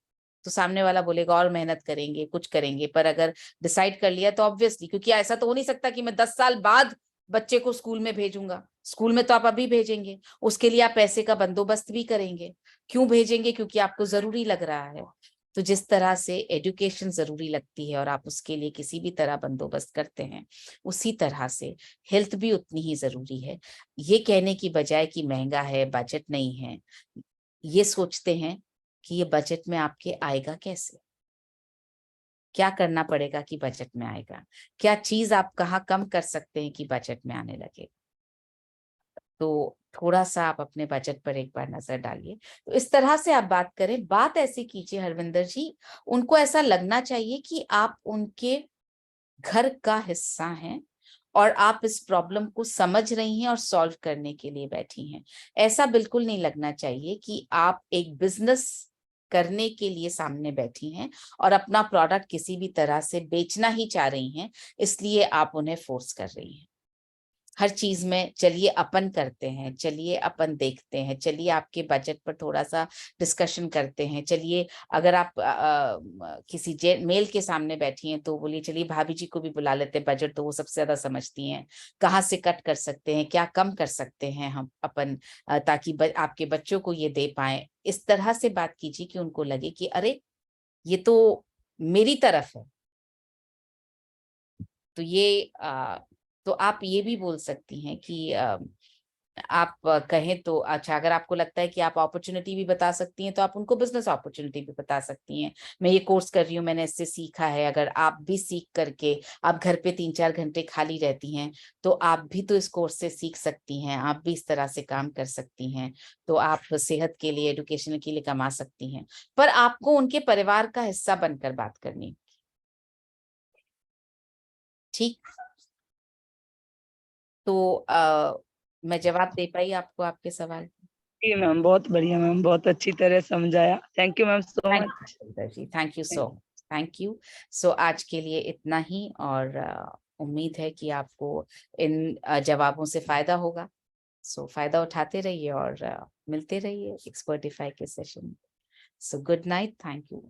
Speaker 6: तो सामने वाला बोलेगा और मेहनत करेंगे, कुछ करेंगे, पर अगर डिसाइड कर लिया तो ऑब्वियसली, क्योंकि ऐसा तो हो नहीं सकता कि मैं 10 साल बाद बच्चे को स्कूल में भेजूंगा। स्कूल में तो आप अभी भेजेंगे, उसके लिए आप पैसे का बंदोबस्त भी करेंगे। क्यों भेजेंगे? क्योंकि आपको जरूरी लग रहा है। तो जिस तरह से एजुकेशन जरूरी लगती है और आप उसके लिए किसी भी तरह बंदोबस्त करते हैं, उसी तरह से हेल्थ भी उतनी ही जरूरी है। ये कहने की बजाय कि महंगा है, बजट नहीं है, ये सोचते हैं कि ये बजट में आपके आएगा कैसे, क्या करना पड़ेगा कि बजट में आएगा, क्या चीज आप कहाँ कम कर सकते हैं कि बजट में आने लगे। तो थोड़ा सा आप अपने बजट पर एक बार नजर डालिए। तो इस तरह से आप बात करें, बात ऐसी कीजिए हरविंदर जी, उनको ऐसा लगना चाहिए कि आप उनके घर का हिस्सा हैं और आप इस प्रॉब्लम को समझ रही हैं और सॉल्व करने के लिए बैठी हैं। ऐसा बिल्कुल नहीं लगना चाहिए कि आप एक बिजनेस करने के लिए सामने बैठी हैं और अपना प्रोडक्ट किसी भी तरह से बेचना ही चाह रही हैं, इसलिए आप उन्हें फोर्स कर रही हैं। हर चीज में चलिए अपन करते हैं, चलिए अपन देखते हैं, चलिए आपके बजट पर थोड़ा सा डिस्कशन करते हैं। चलिए अगर आप किसी मेल के सामने बैठी हैं तो बोलिए चलिए भाभी जी को भी बुला लेते हैं, बजट तो वो सबसे ज्यादा समझती हैं, कहाँ से कट कर सकते हैं, क्या कम कर सकते हैं हम अपन, ताकि आपके बच्चों को ये दे पाए। इस तरह से बात कीजिए कि उनको लगे कि अरे ये तो मेरी तरफ है। तो ये तो आप ये भी बोल सकती हैं कि आप कहें तो अच्छा, अगर आपको लगता है कि आप अपॉर्चुनिटी भी बता सकती हैं तो आप उनको बिजनेस अपॉर्चुनिटी भी बता सकती हैं। मैं ये कोर्स कर रही हूँ, मैंने इससे सीखा है, अगर आप भी सीख करके आप घर पे 3-4 घंटे खाली रहती हैं तो आप भी तो इस कोर्स से सीख सकती हैं, आप भी इस तरह से काम कर सकती हैं। तो आप सेहत के लिए, एजुकेशन के लिए कमा सकती हैं, पर आपको उनके परिवार का हिस्सा बनकर बात करनी। ठीक, तो मैं जवाब दे पाई आपको आपके सवाल?
Speaker 12: जी मैम, बहुत बढ़िया मैम, बहुत अच्छी तरह समझाया। Thank you ma'am so much.
Speaker 6: Thank you so, thank you. So आज के लिए इतना ही, और उम्मीद है कि आपको इन जवाबों से फायदा होगा। सो फायदा उठाते रहिए और मिलते रहिए एक्सपर्टिफाई के session. So good night, thank you.